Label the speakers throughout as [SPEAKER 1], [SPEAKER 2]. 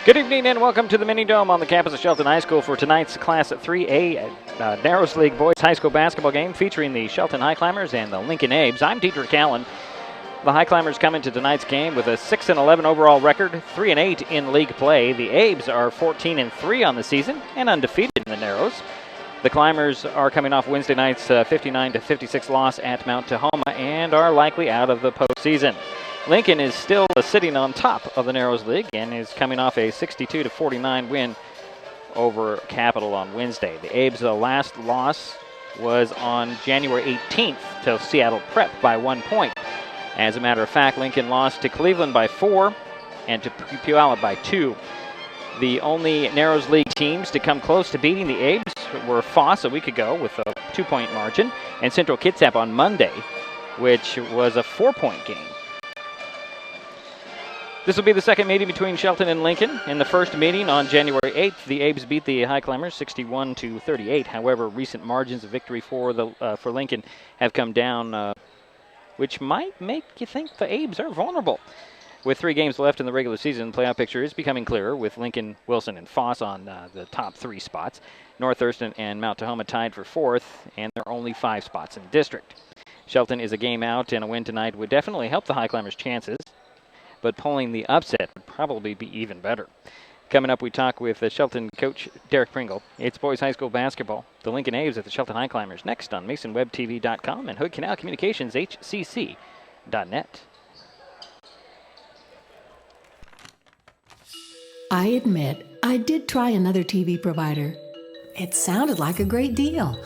[SPEAKER 1] Good evening and welcome to the Mini Dome on the campus of Shelton High School for tonight's Class 3A Narrows League Boys High School basketball game featuring the Shelton Highclimbers and the Lincoln Abes. I'm Derek Allen. The Highclimbers come into tonight's game with a 6-11 overall record, 3-8 in league play. The Abes are 14-3 on the season and undefeated in the Narrows. The Climbers are coming off Wednesday night's 59-56 loss at Mount Tahoma and are likely out of the postseason. Lincoln is still sitting on top of the Narrows League and is coming off a 62-49 win over Capital on Wednesday. The Abes' last loss was on January 18th to Seattle Prep by 1 point. As a matter of fact, Lincoln lost to Cleveland by 4 and to Puyallup by 2. The only Narrows League teams to come close to beating the Abes were Foss a week ago with a 2-point margin and Central Kitsap on Monday, which was a 4-point game. This will be the second meeting between Shelton and Lincoln. In the first meeting on January 8th, the Abes beat the Highclimbers 61-38. However, recent margins of victory for Lincoln have come down, which might make you think the Abes are vulnerable. With 3 games left in the regular season, the playoff picture is becoming clearer with Lincoln, Wilson, and Foss on the top 3 spots. North Thurston and Mount Tahoma tied for 4th, and there are only 5 spots in the district. Shelton is a game out, and a win tonight would definitely help the Highclimbers' chances, but pulling the upset would probably be even better. Coming up, we talk with Shelton coach Derek Pringle. It's boys high school basketball. The Lincoln Abes at the Shelton Highclimbers next on MasonWebTV.com and Hood Canal Communications HCC.net.
[SPEAKER 2] I admit, I did try another TV provider. It sounded like a great deal,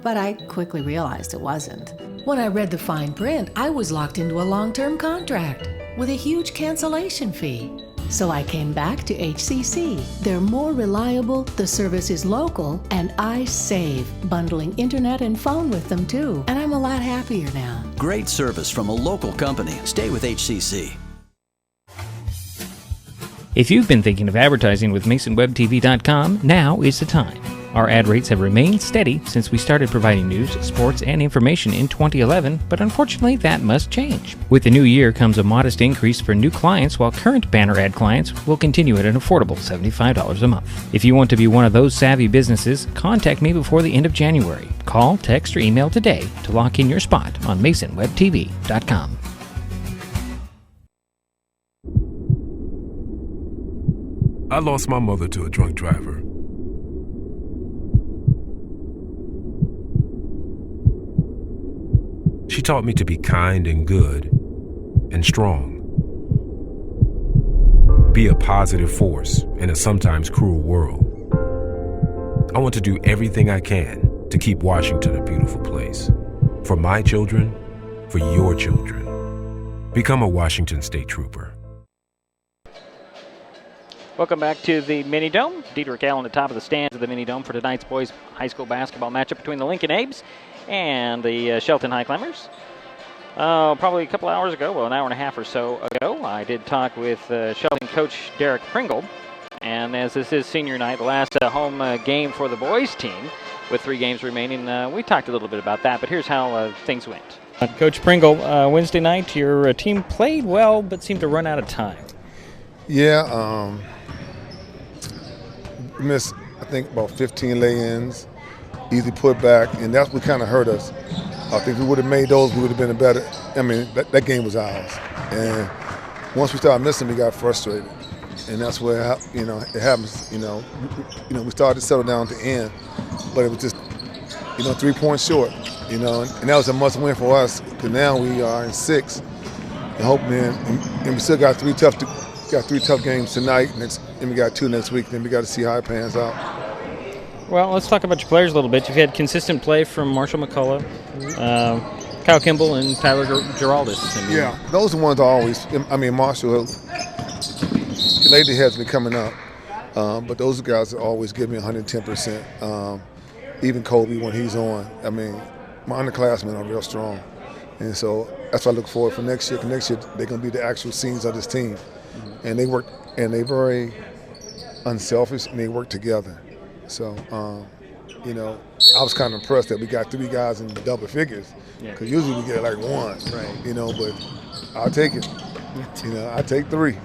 [SPEAKER 2] but I quickly realized it wasn't. When I read the fine print, I was locked into a long-term contract with a huge cancellation fee. So I came back to HCC. They're more reliable, the service is local, and I save, bundling internet and phone with them too. And I'm a lot happier now.
[SPEAKER 3] Great service from a local company. Stay with HCC.
[SPEAKER 4] If you've been thinking of advertising with MasonWebTV.com, now is the time. Our ad rates have remained steady since we started providing news, sports, and information in 2011, but unfortunately that must change. With the new year comes a modest increase for new clients, while current banner ad clients will continue at an affordable $75 a month. If you want to be one of those savvy businesses, contact me before the end of January. Call, text, or email today to lock in your spot on MasonWebTV.com.
[SPEAKER 5] I lost my mother to a drunk driver. She taught me to be kind and good and strong. Be a positive force in a sometimes cruel world. I want to do everything I can to keep Washington a beautiful place. For my children, for your children. Become a Washington State Trooper.
[SPEAKER 1] Welcome back to the Mini Dome. Derek Allen at the top of the stands of the Mini Dome for tonight's boys high school basketball matchup between the Lincoln Abes and the Shelton Highclimbers. Probably a couple hours ago, well, an hour and a half or so ago, I did talk with Shelton coach Derek Pringle. And as this is senior night, the last home game for the boys team with 3 games remaining, we talked a little bit about that, but here's how things went. Coach Pringle, Wednesday night, your team played well but seemed to run out of time.
[SPEAKER 6] Yeah, missed, I think, about 15 lay-ins, easy putback, and that's what kind of hurt us. I think if we would have made those, we would have been a better. I mean, that game was ours. And once we started missing, we got frustrated. And that's where, it happens, we started to settle down at the end, but it was just, 3 points short, and that was a must-win for us, because now we are in 6th, and hoping, and we still got 3 tough games tonight, and we got 2 next week. Then we got to see how it pans out.
[SPEAKER 1] Well, let's talk about your players a little bit. You've had consistent play from Marshall McCullough, Kyle Kimball, and Tyler Geraldus.
[SPEAKER 6] Yeah, those are the ones I always. Marshall lately has been coming up, but those guys always give me 110%. Even Kobe when he's on. My underclassmen are real strong, and so that's what I look forward for next year. Because next year they're going to be the actual seniors of this team. And they work, and they're very unselfish, and they work together. So, I was kind of impressed that we got 3 guys in double figures, because usually we get like 1, right? But I'll take it. I take 3.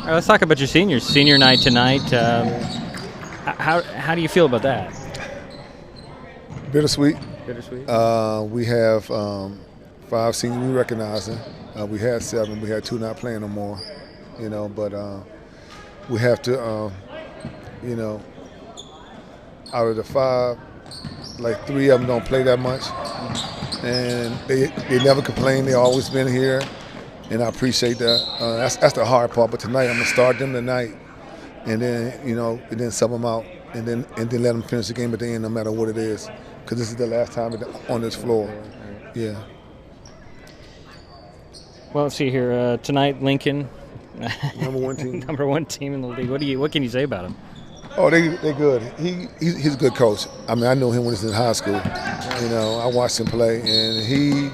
[SPEAKER 1] All right, let's talk about your seniors. Senior night tonight. How do you feel about that?
[SPEAKER 6] Bittersweet.
[SPEAKER 1] Bittersweet.
[SPEAKER 6] We have 5 seniors we recognizing. We had 7. We had 2 not playing no more. But we have to, out of the 5, like 3 of them don't play that much, and they never complain. They always been here, and I appreciate that. That's the hard part. But tonight I'm gonna start them tonight, and then and then sub them out, and then let them finish the game at the end, no matter what it is, because this is the last time on this floor. Yeah.
[SPEAKER 1] Well, let's see here. Tonight, Lincoln.
[SPEAKER 6] Number 1 team.
[SPEAKER 1] Number 1 team in the league. What can you say about him?
[SPEAKER 6] Oh, they're good. He's a good coach. I mean, I knew him when he was in high school. I watched him play, and he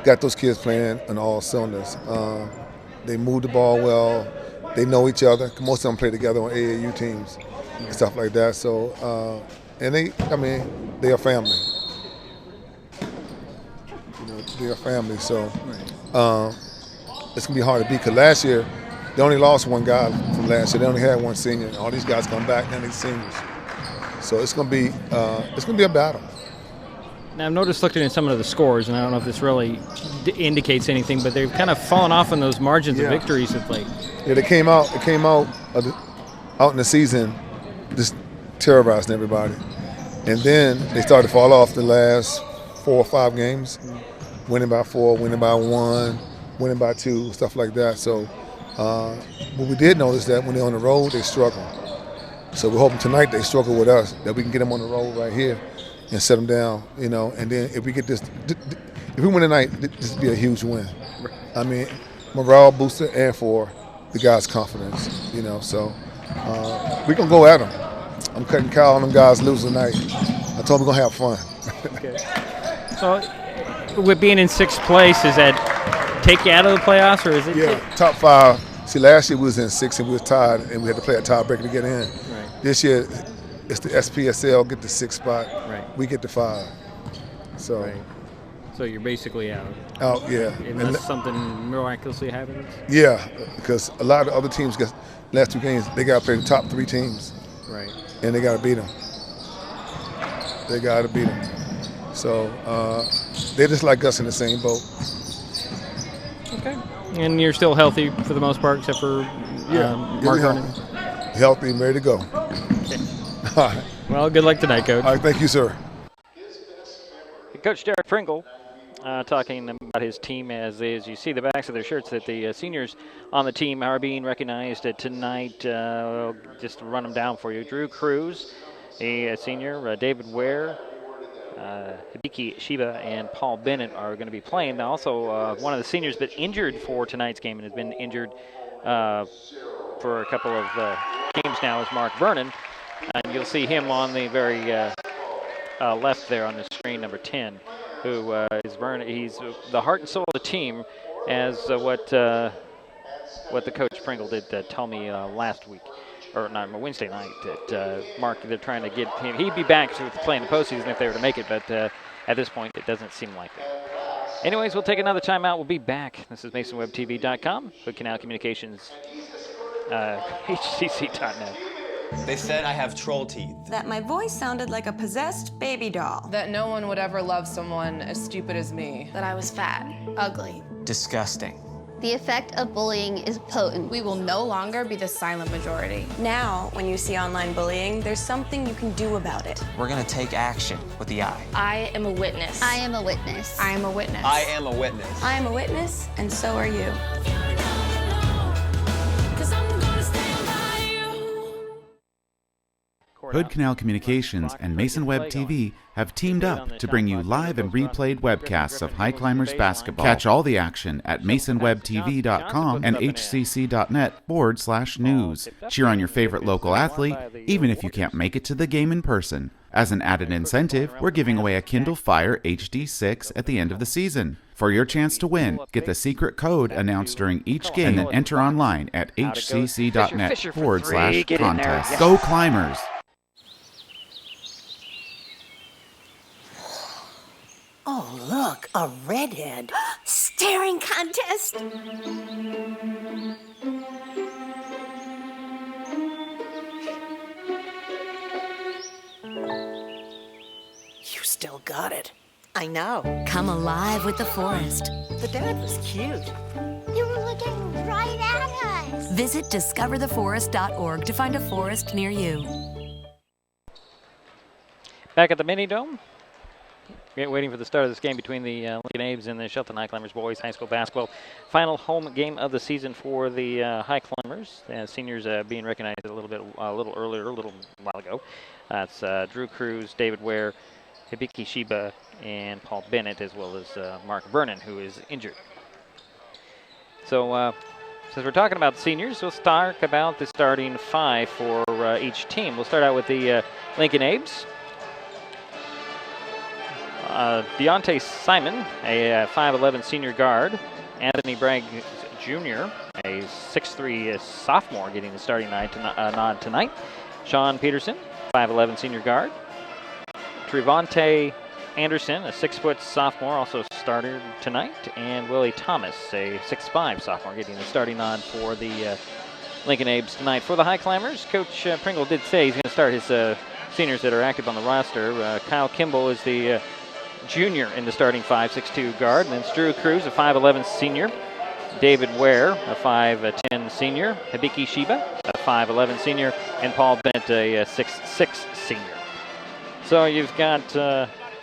[SPEAKER 6] got those kids playing on all cylinders. They move the ball well. They know each other. Most of them play together on AAU teams and stuff like that. So, and they are family. They're a family. So, it's gonna be hard to beat. Because last year, they only lost 1 guy from last year. They only had 1 senior. All these guys come back and they're seniors. So it's gonna be a battle.
[SPEAKER 1] Now I've noticed looking at some of the scores, and I don't know if this really indicates anything, but they've kind of fallen off on those margins of victories of late.
[SPEAKER 6] Yeah, they came out in the season, just terrorizing everybody, and then they started to fall off the last 4 or 5 games, winning by 4, winning by 1, winning by 2, stuff like that. So. But we did notice that when they're on the road, they struggle. So we're hoping tonight they struggle with us, that we can get them on the road right here and set them down, And then if we get this, if we win tonight, this would be a huge win. I mean, morale booster and for the guys' confidence, So we're going to go at them. I'm cutting Kyle on them guys loose tonight. I told them we're going to have fun.
[SPEAKER 1] Okay. So with being in 6th place, is that take you out of the playoffs, or is it?
[SPEAKER 6] Yeah, top 5. See, last year we was in 6 and we was tied, and we had to play a tiebreaker to get in.
[SPEAKER 1] Right.
[SPEAKER 6] This year, it's the SPSL get the 6th spot.
[SPEAKER 1] Right.
[SPEAKER 6] We get the 5. So.
[SPEAKER 1] Right. So you're basically out.
[SPEAKER 6] Out, yeah.
[SPEAKER 1] Unless something miraculously happens.
[SPEAKER 6] Yeah, because a lot of other teams get last 2 games. They got to play the top 3 teams.
[SPEAKER 1] Right.
[SPEAKER 6] And they got to beat them. So they're just like us in the same boat.
[SPEAKER 1] Okay. And you're still healthy for the most part, except for Mark Vernon?
[SPEAKER 6] Healthy and ready to go.
[SPEAKER 1] Okay.
[SPEAKER 6] All right.
[SPEAKER 1] Well, good luck tonight, Coach.
[SPEAKER 6] All right, thank you, sir.
[SPEAKER 1] Coach Derek Pringle talking about his team as you see the backs of their shirts that the seniors on the team are being recognized tonight. Just to run them down for you. Drew Cruz, a senior, David Ware, Hibiki Shiba and Paul Bennett are going to be playing. Now also, one of the seniors been injured for tonight's game and has been injured for a couple of games now is Mark Vernon. And you'll see him on the very left there on the screen, number 10, who is Vernon. He's the heart and soul of the team, as what the Coach Pringle did tell me last week. Or not, Wednesday night, that Mark, they're trying to get him. He'd be back to play in the postseason if they were to make it, but at this point, it doesn't seem likely. Anyways, we'll take another timeout. We'll be back. This is MasonWebTV.com, Hood Canal Communications, HCC.net.
[SPEAKER 7] They said I have troll teeth.
[SPEAKER 8] That my voice sounded like a possessed baby doll.
[SPEAKER 9] That no one would ever love someone as stupid as me.
[SPEAKER 10] That I was fat, ugly.
[SPEAKER 7] Disgusting.
[SPEAKER 10] The effect of bullying is potent.
[SPEAKER 9] We will no longer be the silent majority.
[SPEAKER 8] Now, when you see online bullying, there's something you can do about it.
[SPEAKER 7] We're gonna take action with the I.
[SPEAKER 10] I am a witness. I am a witness.
[SPEAKER 9] I am a witness.
[SPEAKER 7] I am a witness.
[SPEAKER 8] I am a witness, and so are you.
[SPEAKER 11] Hood Canal Communications and Mason Web TV have teamed up to bring you live and replayed webcasts of Highclimbers basketball. Catch all the action at masonwebtv.com and hcc.net/news. Cheer on your favorite local athlete, even if you can't make it to the game in person. As an added incentive, we're giving away a Kindle Fire HD6 at the end of the season. For your chance to win, get the secret code announced during each game and then enter online at hcc.net/contest. Go Climbers!
[SPEAKER 12] Oh, look, a redhead. Staring contest. still got it. I know.
[SPEAKER 13] Come alive with the forest.
[SPEAKER 12] The dad was cute.
[SPEAKER 10] You were looking right at us.
[SPEAKER 13] Visit discovertheforest.org to find a forest near you.
[SPEAKER 1] Back at the Mini Dome, waiting for the start of this game between the Lincoln Abes and the Shelton Highclimbers boys high school basketball. Final home game of the season for the Highclimbers. Seniors being recognized a little while ago. That's Drew Cruz, David Ware, Hibiki Shiba, and Paul Bennett, as well as Mark Vernon, who is injured. So, since we're talking about seniors, let's talk about the starting five for each team. We'll start out with the Lincoln Abes. Deontay Simon, a 5'11 senior guard. Anthony Bragg Jr., a 6'3 sophomore, getting the starting nod tonight. Sean Peterson, 5'11 senior guard. Trevante Anderson, a 6' sophomore, also started tonight. And Willie Thomas, a 6'5 sophomore, getting the starting nod for the Lincoln Abes tonight. For the Highclimbers, Coach Pringle did say he's going to start his seniors that are active on the roster. Kyle Kimball is the junior in the starting 5'6" guard. And then it's Drew Cruz, a 5'11 senior. David Ware, a 5'10 senior. Hibiki Shiba, a 5'11 senior. And Paul Bennett, a 6'6 senior. So you've got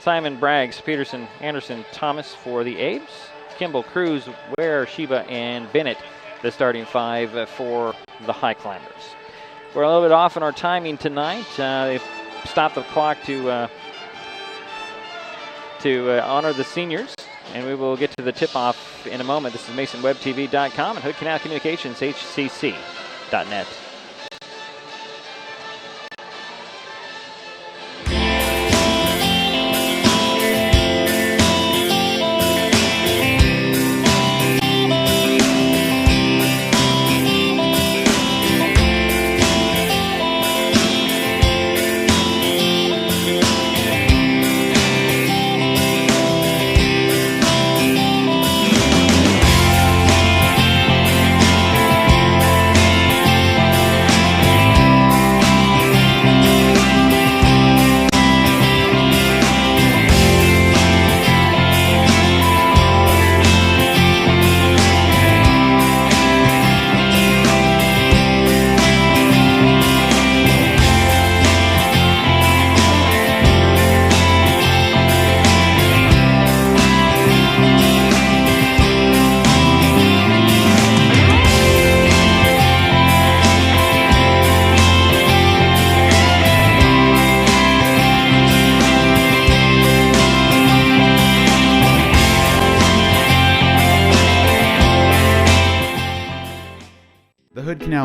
[SPEAKER 1] Simon, Braggs, Peterson, Anderson, Thomas for the Abes. Kimball, Cruz, Ware, Shiba, and Bennett, the starting five for the Highclimbers. We're a little bit off in our timing tonight. They've stopped the clock to honor the seniors, and we will get to the tip-off in a moment. This is MasonWebTV.com and Hood Canal Communications, HCC.net.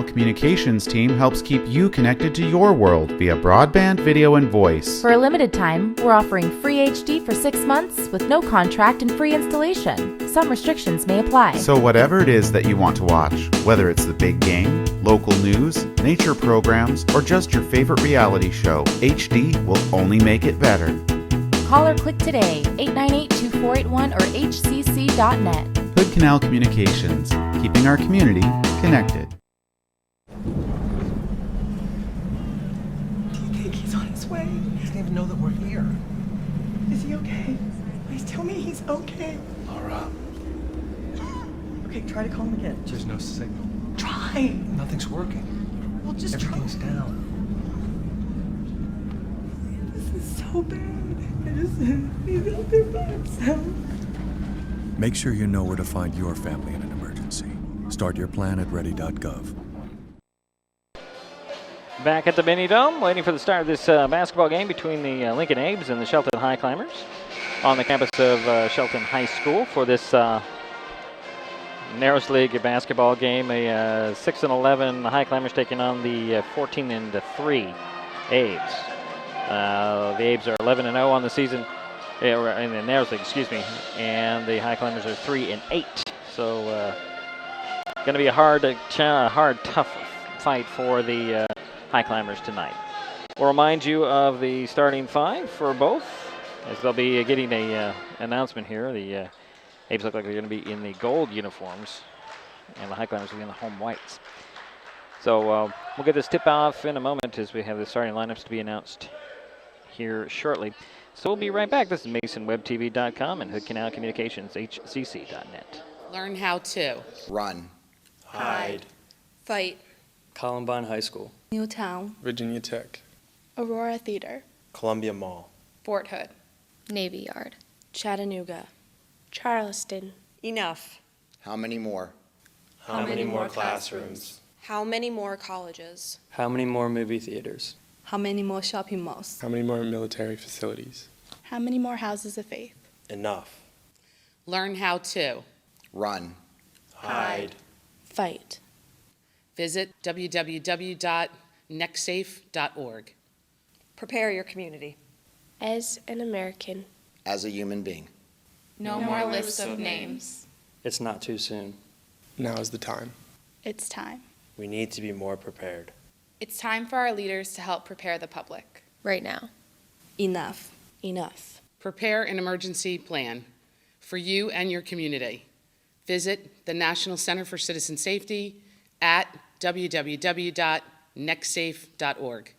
[SPEAKER 11] Communications team helps keep you connected to your world via broadband, video, and voice.
[SPEAKER 14] For a limited time, we're offering free HD for 6 months with no contract and free installation. Some restrictions may apply.
[SPEAKER 11] So whatever it is that you want to watch, whether it's the big game, local news, nature programs, or just your favorite reality show, HD will only make it better.
[SPEAKER 14] Call or click today, 898-2481 or hcc.net.
[SPEAKER 11] Hood Canal Communications, keeping our community connected.
[SPEAKER 15] Know that we're here. Is he okay? Please tell me he's okay.
[SPEAKER 16] Laura.
[SPEAKER 15] Okay, try to call him again.
[SPEAKER 16] There's no signal.
[SPEAKER 15] Try.
[SPEAKER 16] Nothing's working.
[SPEAKER 15] Well, just
[SPEAKER 16] Everything's down.
[SPEAKER 15] This is so bad. He's out there by himself.
[SPEAKER 17] Make sure you know where to find your family in an emergency. Start your plan at ready.gov.
[SPEAKER 1] Back at the Mini Dome, waiting for the start of this basketball game between the Lincoln Abes and the Shelton Highclimbers on the campus of Shelton High School for this Narrows League basketball game. A 6-11 Highclimbers taking on the 14-3 Abes. The Abes are 11-0 on the season, in the Narrows League, and the Highclimbers are 3-8. So, going to be a hard, tough fight for the Highclimbers tonight. We'll remind you of the starting five for both, as they'll be getting a announcement here. The Abes look like they're going to be in the gold uniforms, and the Highclimbers will be in the home whites. So we'll get this tip-off in a moment as we have the starting lineups to be announced here shortly. So we'll be right back. This is MasonWebTV.com and Hood Canal Communications, HCC.net.
[SPEAKER 18] Learn how to
[SPEAKER 19] run,
[SPEAKER 20] hide,
[SPEAKER 8] fight,
[SPEAKER 20] Columbine High School,
[SPEAKER 8] Newtown,
[SPEAKER 20] Virginia Tech,
[SPEAKER 9] Aurora Theater,
[SPEAKER 20] Columbia Mall,
[SPEAKER 9] Fort Hood,
[SPEAKER 8] Navy Yard,
[SPEAKER 9] Chattanooga, Charleston.
[SPEAKER 19] Enough. How many more?
[SPEAKER 20] How many more classrooms?
[SPEAKER 8] How many more colleges?
[SPEAKER 20] How many more movie theaters?
[SPEAKER 8] How many more shopping malls?
[SPEAKER 20] How many more military facilities?
[SPEAKER 9] How many more houses of faith?
[SPEAKER 20] Enough.
[SPEAKER 18] Learn how to
[SPEAKER 19] run,
[SPEAKER 20] hide,
[SPEAKER 9] fight.
[SPEAKER 18] Visit www.nextsafe.org.
[SPEAKER 8] Prepare your community.
[SPEAKER 9] As an American.
[SPEAKER 19] as a human being.
[SPEAKER 9] No more lists of names.
[SPEAKER 20] It's not too soon. Now is the time.
[SPEAKER 9] It's time.
[SPEAKER 20] We need to be more prepared.
[SPEAKER 9] It's time for our leaders to help prepare the public.
[SPEAKER 8] Right now.
[SPEAKER 9] Enough. Enough.
[SPEAKER 18] Prepare an emergency plan for you and your community. Visit the National Center for Citizen Safety at www.nextsafe.org.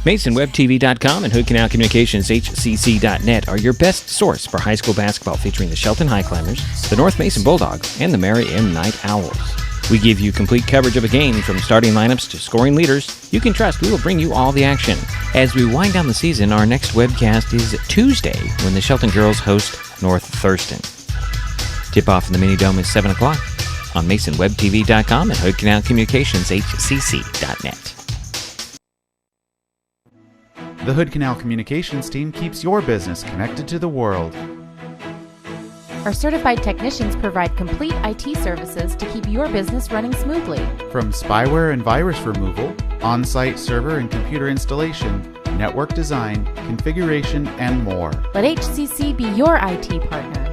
[SPEAKER 4] MasonWebTV.com and Hood Canal Communications HCC.net are your best source for high school basketball featuring the Shelton Highclimbers, the North Mason Bulldogs, and the Mary M. Night Owls. We give you complete coverage of a game from starting lineups to scoring leaders. You can trust we will bring you all the action. As we wind down the season, our next webcast is Tuesday when the Shelton girls host North Thurston. Tip-off in the Mini Dome is 7 o'clock on MasonWebTV.com and Hood Canal Communications HCC.net.
[SPEAKER 11] The Hood Canal Communications team keeps your business connected to the world.
[SPEAKER 14] Our certified technicians provide complete IT services to keep your business running smoothly.
[SPEAKER 11] From spyware and virus removal, on-site server and computer installation, network design, configuration, and more.
[SPEAKER 14] Let HCC be your IT partner.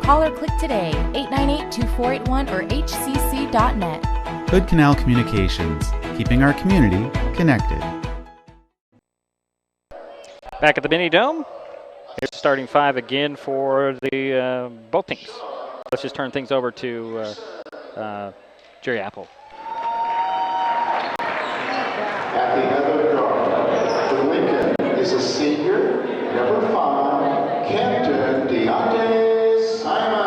[SPEAKER 14] Call or click today, 898-2481 or hcc.net.
[SPEAKER 11] Hood Canal Communications, keeping our community connected.
[SPEAKER 1] Back at the Mini Dome. Here's the starting five again for the both teams. Let's just turn things over to Jerry Apple.
[SPEAKER 21] At the other guard for Lincoln is a senior, number 5, Captain Deontay Simon.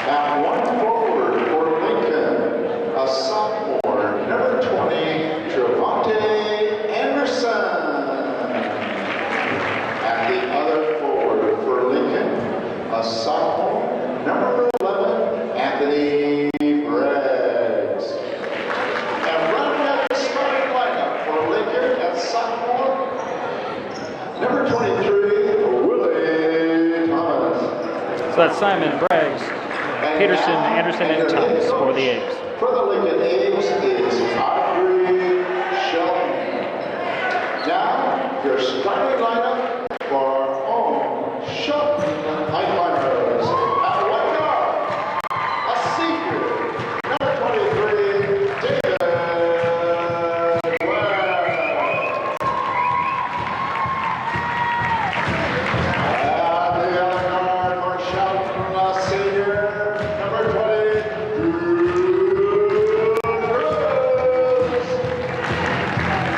[SPEAKER 21] At one forward for Lincoln, a sophomore, number 20, Trevante Anderson. At the other forward for Lincoln, a sophomore, number 11, Anthony Briggs. And running out the starting lineup for Lincoln at sophomore, number 23, Willie Thomas.
[SPEAKER 1] So that's Simon, Braggs, Peterson, Anderson, and Thomas for the Abes.
[SPEAKER 21] For the Lincoln Abes is Audrey Shelton. Now, your starting lineup for our own Shelton Highclimbers. At one guard, a senior, number 23, David Webb. At the other guard for Shelton, a senior, number 20,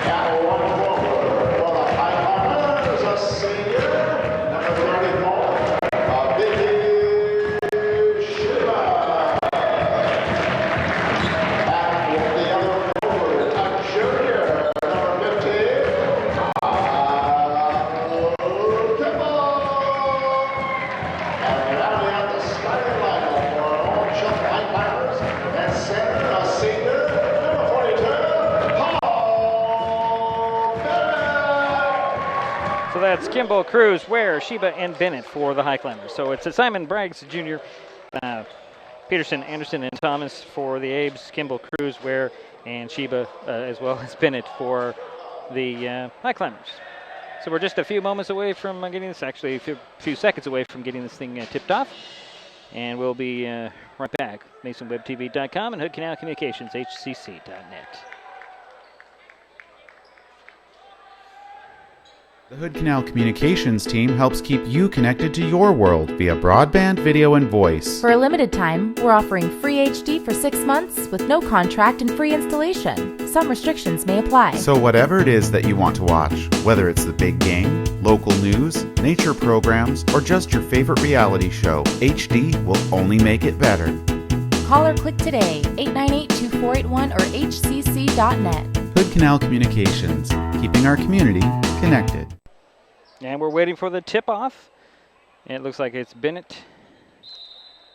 [SPEAKER 21] at one forward for the Highclimbers, a senior, number 34, Vicky Shiva. At the other forward, a junior, number 15, Kimball. And rounding out the starting lineup for our own Shelton Highclimbers, at center, a senior, number 42, Paul Bennett.
[SPEAKER 1] So that's Kimball, Cruz, Ware, Sheba, and Bennett for the Highclimbers. So it's Simon, Braggs, Jr., Peterson, Anderson, and Thomas for the Abes, Kimball, Cruz, Ware, and Sheba, as well as Bennett for the Highclimbers. So we're just a few moments away from getting this, actually a few seconds away from getting this thing tipped off. And we'll be right back. MasonWebTV.com and Hood Canal Communications, HCC.net.
[SPEAKER 11] The Hood Canal Communications team helps keep you connected to your world via broadband, video, and voice.
[SPEAKER 14] For a limited time, we're offering free HD for 6 months with no contract and free installation. Some restrictions may apply.
[SPEAKER 11] So whatever it is that you want to watch, whether it's the big game, local news, nature programs, or just your favorite reality show, HD will only make it better.
[SPEAKER 14] Call or click today, 898-2481 or hcc.net.
[SPEAKER 11] Hood Canal Communications, keeping our community connected.
[SPEAKER 1] And we're waiting for the tip-off. It looks like it's Bennett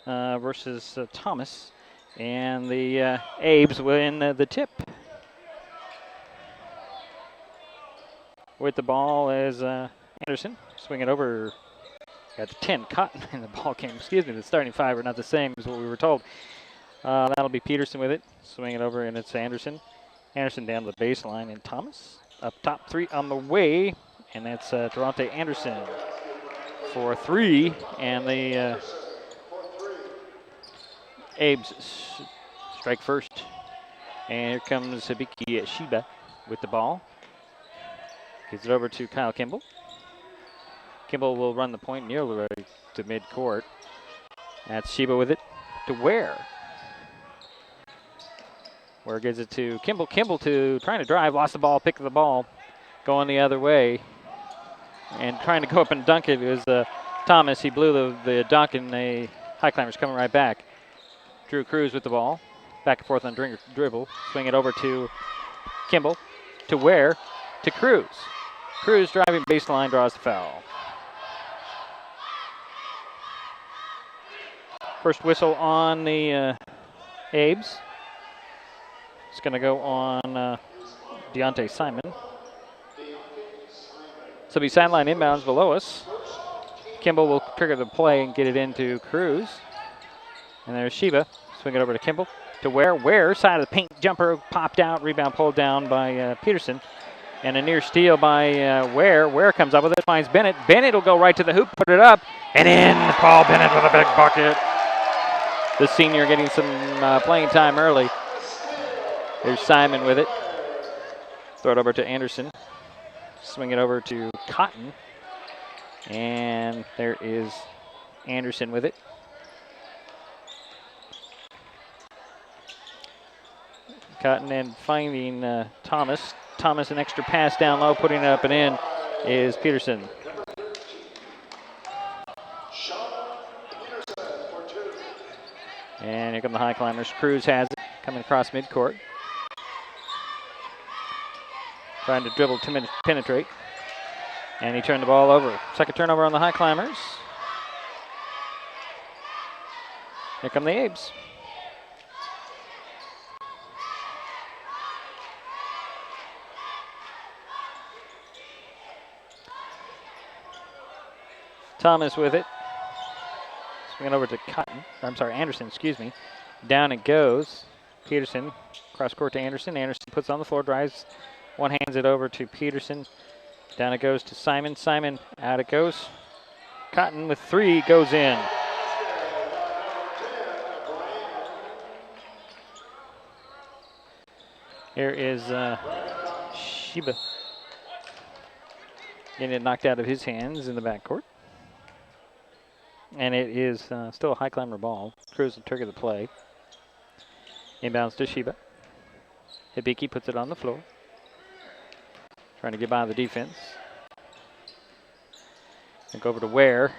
[SPEAKER 1] versus Thomas. And the Abes win the tip. With the ball is Anderson. Swing it over. Got the 10, Cotton in the ball game. Excuse me, the starting five are not the same as what we were told. That'll be Peterson with it. Swing it over, and it's Anderson. Anderson down the baseline, and Thomas up top 3 on the way. And that's Durante Anderson for 3. And the Abes strike first. And here comes Hibiki Shiba with the ball. Gives it over to Kyle Kimball. Kimball will run the point nearly right to midcourt. That's Shiba with it to Ware. Ware gives it to Kimball. Kimball trying to drive, lost the ball, picked the ball, going the other way. And trying to go up and dunk it was Thomas. He blew the dunk, and the Highclimbers coming right back. Drew Cruz with the ball. Back and forth on dribble. Swing it over to Kimball. To Ware. To Cruz. Cruz driving baseline, draws the foul. First whistle on the Abes. It's going to go on Deontay Simon. So it'll be sideline inbounds below us. Kimball will trigger the play and get it into Cruz. And there's Shiba. Swing it over to Kimball. To Ware. Ware, side of the paint jumper, popped out. Rebound pulled down by Peterson. And a near steal by Ware. Ware comes up with it, finds Bennett. Bennett will go right to the hoop, put it up, and in. Paul Bennett with a big bucket. The senior getting some playing time early. There's Simon with it. Throw it over to Anderson. Swing it over to Cotton. And there is Anderson with it. Cotton and finding Thomas. Thomas, an extra pass down low, putting it up and in is Peterson. And here come the Highclimbers. Cruz has it, coming across midcourt. Trying to dribble to penetrate. And he turned the ball over. Second turnover on the Highclimbers. Here come the Abes. Thomas with it. Swing it over to Anderson, excuse me. Down it goes. Peterson, cross court to Anderson. Anderson puts it on the floor, drives. One hands it over to Peterson. Down it goes to Simon. Simon, out it goes. Cotton with 3 goes in. Here is Shiba. Getting it knocked out of his hands in the backcourt. And it is still a Highclimber ball. Cruz will trigger the play. Inbounds to Shiba. Hibiki puts it on the floor. Trying to get by the defense. And go over to Ware.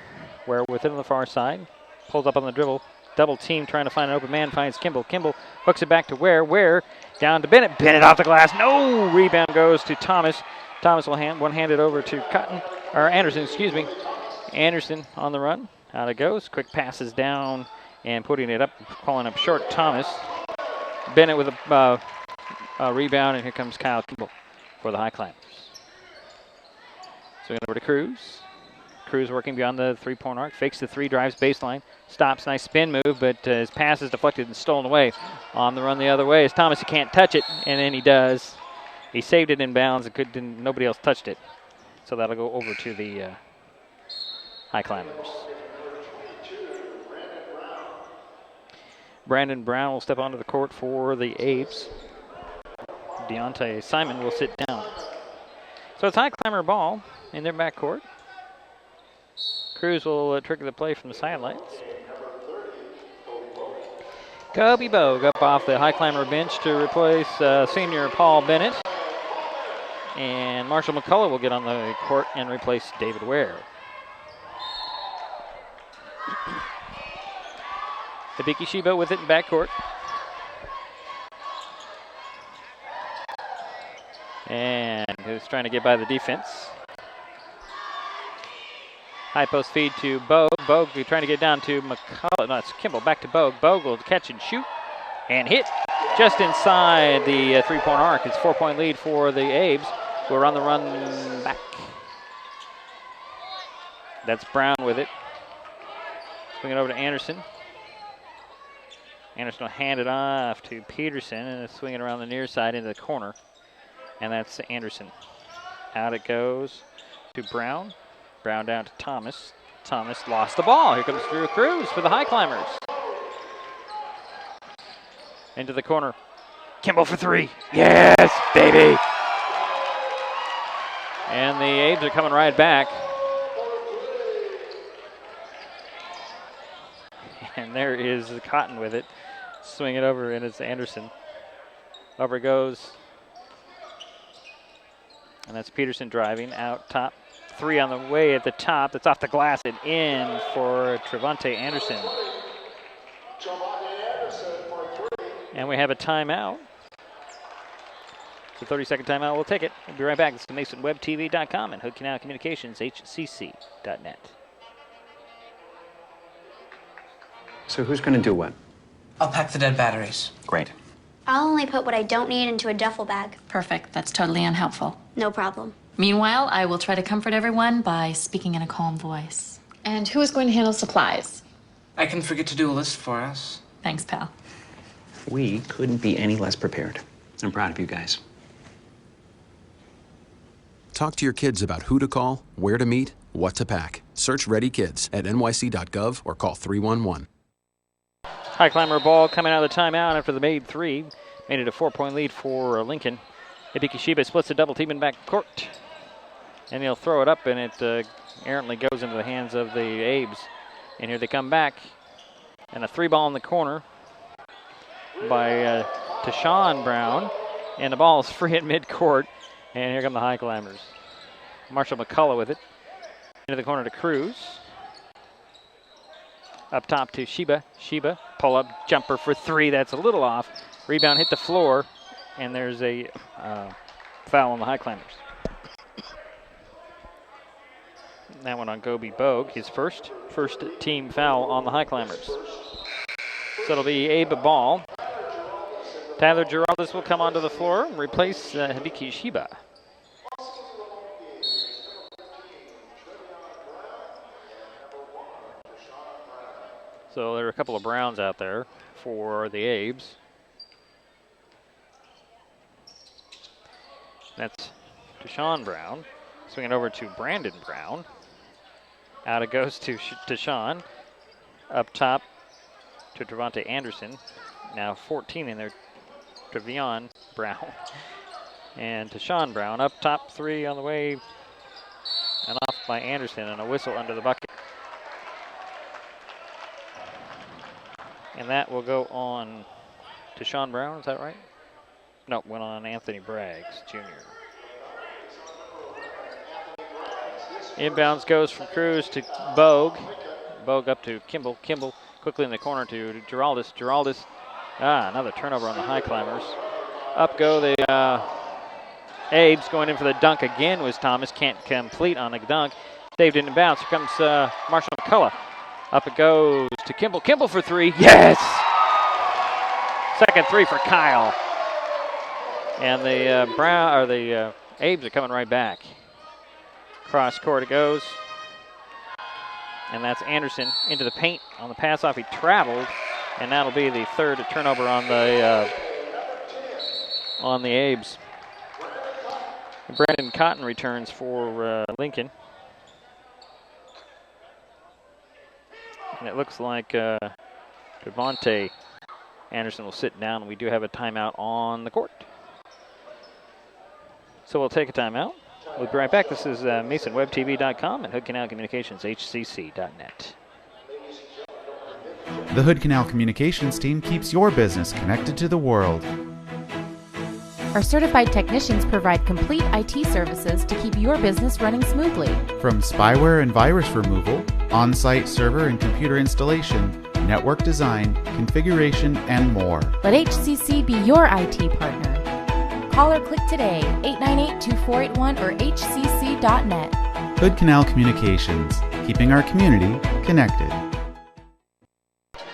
[SPEAKER 1] Ware with it on the far side. Pulls up on the dribble. Double team trying to find an open man. Finds Kimball. Kimball hooks it back to Ware. Ware down to Bennett. Bennett off the glass. No! Rebound goes to Thomas. Thomas will one-hand it over to Anderson, excuse me. Anderson on the run. Out it goes. Quick passes down and putting it up, calling up short. Thomas. Bennett with a rebound, and here comes Kyle Kimball for the Highclimbers. Swing it over to Cruz. Cruz working beyond the three-point arc. Fakes the 3, drives baseline. Stops, nice spin move, but his pass is deflected and stolen away. On the run the other way is Thomas. He can't touch it, and then he does. He saved it in bounds, and nobody else touched it. So that'll go over to the Highclimbers. Brandon Brown will step onto the court for the Abes. Deontay Simon will sit down. So it's Highclimber ball in their backcourt. Cruz will trigger the play from the sidelines. Kobe Bogue up off the high climber bench to replace senior Paul Bennett. And Marshall McCullough will get on the court and replace David Ware. Hibiki Shiba with it in backcourt. And who's trying to get by the defense. High post feed to Bogue. Bogue trying to get down to McCullough. No, it's Kimball. Back to Bogue. Bogue will catch and shoot and hit just inside the three-point arc. It's a 4-point lead for the Abes, who are on the run back. That's Brown with it. Swing it over to Anderson. Anderson will hand it off to Peterson and swing it around the near side into the corner. And that's Anderson. Out it goes to Brown. Brown down to Thomas. Thomas lost the ball. Here comes Drew Cruz for the High Climbers. Into the corner. Kimball for three. Yes, baby. And the Abes are coming right back. And there is Cotton with it. Swing it over, and it's Anderson. Over it goes. And that's Peterson driving out top. Three on the way at the top. That's off the glass and in for Trevante Anderson. And we have a timeout. It's a 30-second timeout. We'll take it. We'll be right back. This is MasonWebTV.com and Hood Canal Communications, HCC.net.
[SPEAKER 2] So who's going to do what?
[SPEAKER 22] I'll pack the dead batteries.
[SPEAKER 2] Great.
[SPEAKER 10] I'll only put what I don't need into a duffel bag.
[SPEAKER 13] Perfect. That's totally unhelpful.
[SPEAKER 10] No problem.
[SPEAKER 13] Meanwhile, I will try to comfort everyone by speaking in a calm voice.
[SPEAKER 9] And who is going to handle supplies?
[SPEAKER 22] I can forget to do a list for us.
[SPEAKER 13] Thanks, pal.
[SPEAKER 2] We couldn't be any less prepared. I'm proud of you guys.
[SPEAKER 17] Talk to your kids about who to call, where to meet, what to pack. Search Ready Kids at nyc.gov or call 311.
[SPEAKER 1] High climber ball coming out of the timeout after the made three. Made it a 4-point lead for Lincoln. Hibiki Shiba splits the double team in back court. And he'll throw it up, and it errantly goes into the hands of the Abes. And here they come back. And a three ball in the corner by Tashawn Brown. And the ball is free at midcourt. And here come the High Climbers. Marshall McCullough with it. Into the corner to Cruz. Up top to Shiba. Shiba, pull-up jumper for three. That's a little off. Rebound hit the floor. And there's a foul on the High Climbers. That one on Kobe Bogue, his first team foul on the High Climbers. So it'll be Abe ball. Tyler Giraldez will come onto the floor and replace Hibiki Shiba. So there are a couple of Browns out there for the Abes. That's Deshaun Brown. Swing it over to Brandon Brown. Out it goes to Deshaun. Up top to Trevante Anderson. Now 14 in there. Trevion Brown. And Deshaun Brown. Up top, three on the way. And off by Anderson, and a whistle under the bucket. And that will go on to Sean Brown, is that right? No, went on Anthony Braggs, Jr. Inbounds goes from Cruz to Bogue. Bogue up to Kimball. Kimball quickly in the corner to Giraldez. Giraldez, another turnover on the High Climbers. Up go the Abes, going in for the dunk again was Thomas. Can't complete on a dunk. Saved in the bounce. Here comes Marshall McCullough. Up it goes to Kimball. Kimball for three. Yes! Second three for Kyle. And the Abes are coming right back. Cross court it goes. And that's Anderson into the paint on the pass off. He traveled, and that'll be the third turnover on the Abes. Brandon Cotton returns for Lincoln. And it looks like Devontae Anderson will sit down. We do have a timeout on the court. So we'll take a timeout. We'll be right back. This is MasonWebTV.com and Hood Canal Communications, HCC.net.
[SPEAKER 11] The Hood Canal Communications team keeps your business connected to the world.
[SPEAKER 14] Our certified technicians provide complete IT services to keep your business running smoothly.
[SPEAKER 11] From spyware and virus removal, on-site server and computer installation, network design, configuration, and more.
[SPEAKER 14] Let HCC be your IT partner. Call or click today, 898-2481 or hcc.net.
[SPEAKER 11] Hood Canal Communications, keeping our community connected.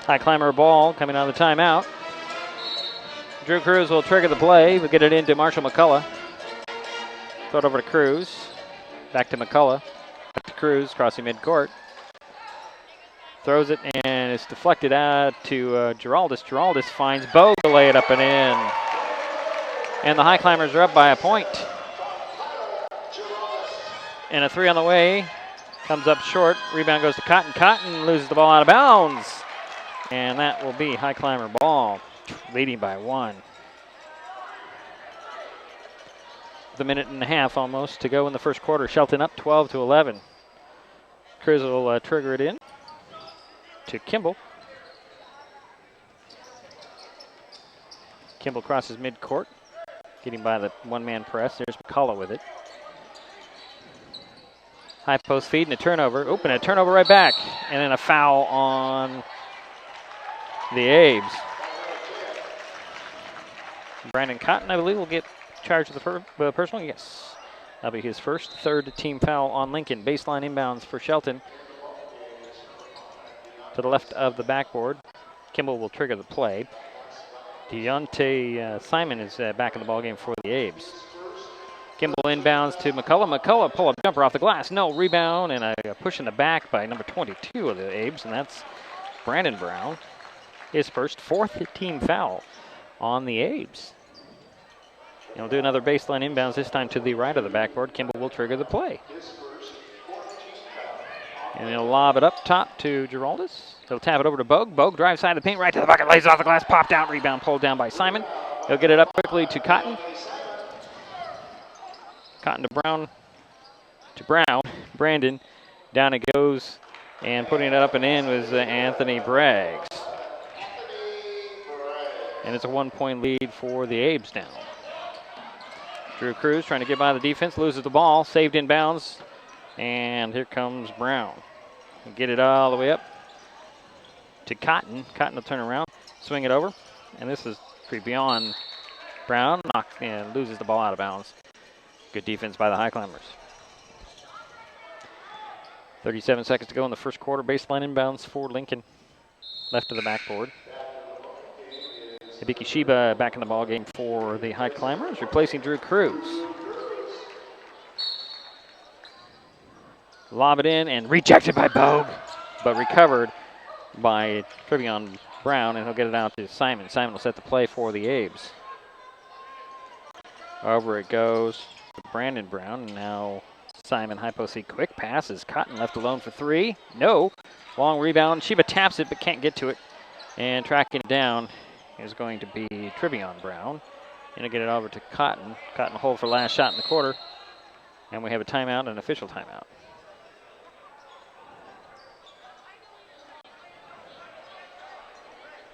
[SPEAKER 1] High climber ball coming out of the timeout. Drew Cruz will trigger the play. We'll get it into Marshall McCullough. Throw it over to Cruz. Back to McCullough. Back to Cruz, crossing midcourt. Throws it, and it's deflected out to Giraldus. Giraldus finds Bogue to lay it up and in. And the High Climbers are up by a point. And a three on the way. Comes up short. Rebound goes to Cotton. Cotton loses the ball out of bounds. And that will be High Climber ball, leading by 1. The minute and a half almost to go in the first quarter. Shelton up 12-11. Cruz will trigger it in to Kimball. Kimball crosses midcourt, getting by the one-man press. There's McCullough with it. High post feed and a turnover. Open a turnover right back. And then a foul on the Abes. Brandon Cotton, I believe, will get charged with the personal. Yes. That'll be his first, third team foul on Lincoln. Baseline inbounds for Shelton. To the left of the backboard. Kimball will trigger the play. Deontay Simon is back in the ballgame for the Abes. Kimball inbounds to McCullough. McCullough pull a jumper off the glass. No rebound, and a push in the back by number 22 of the Abes, and that's Brandon Brown. His first, fourth team foul on the Abes. And he'll do another baseline inbounds, this time to the right of the backboard. Kimball will trigger the play. And he'll lob it up top to Giraldus. He'll tap it over to Bogue. Bogue drives side of the paint, right to the bucket, lays it off the glass, popped out, rebound pulled down by Simon. He'll get it up quickly to Cotton. Cotton to Brown. Brandon. Down it goes. And putting it up and in was Anthony Braggs. And it's a 1-point lead for the Abes now. Drew Cruz trying to get by the defense, loses the ball, saved inbounds. And here comes Brown. He'll get it all the way up to Cotton. Cotton will turn around, swing it over. And this is pretty beyond Brown. Knocks and loses the ball out of bounds. Good defense by the High Climbers. 37 seconds to go in the first quarter. Baseline inbounds for Lincoln. Left of the backboard. Hibiki Shiba back in the ballgame for the High Climbers, replacing Drew Cruz. Lob it in and rejected by Bogue, but recovered by Trevion Brown, and he'll get it out to Simon. Simon will set the play for the Abes. Over it goes to Brandon Brown, and now Simon high post feed, quick passes. Cotton left alone for three. No. Long rebound. Shiba taps it but can't get to it. And tracking it down is going to be Trevion Brown. And he'll get it over to Cotton. Cotton hold for last shot in the quarter. And we have a timeout, an official timeout.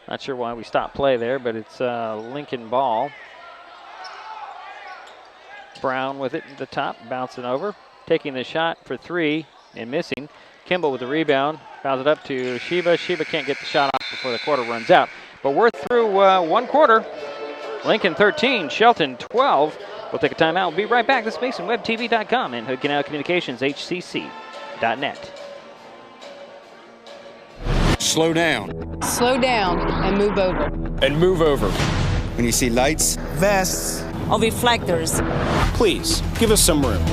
[SPEAKER 1] Not sure why we stopped play there, but it's Lincoln ball. Brown with it at the top, bouncing over. Taking the shot for three and missing. Kimball with the rebound. Fouls it up to Shiba. Shiba can't get the shot off before the quarter runs out. But we're through one quarter. Lincoln 13, Shelton 12. We'll take a timeout. We'll be right back. This is MasonWebTV.com and Hood Canal Communications, HCC.net.
[SPEAKER 3] Slow down.
[SPEAKER 5] Slow down and move over.
[SPEAKER 3] And move over. When you see lights,
[SPEAKER 5] Vests. Or reflectors.
[SPEAKER 3] please give us some room.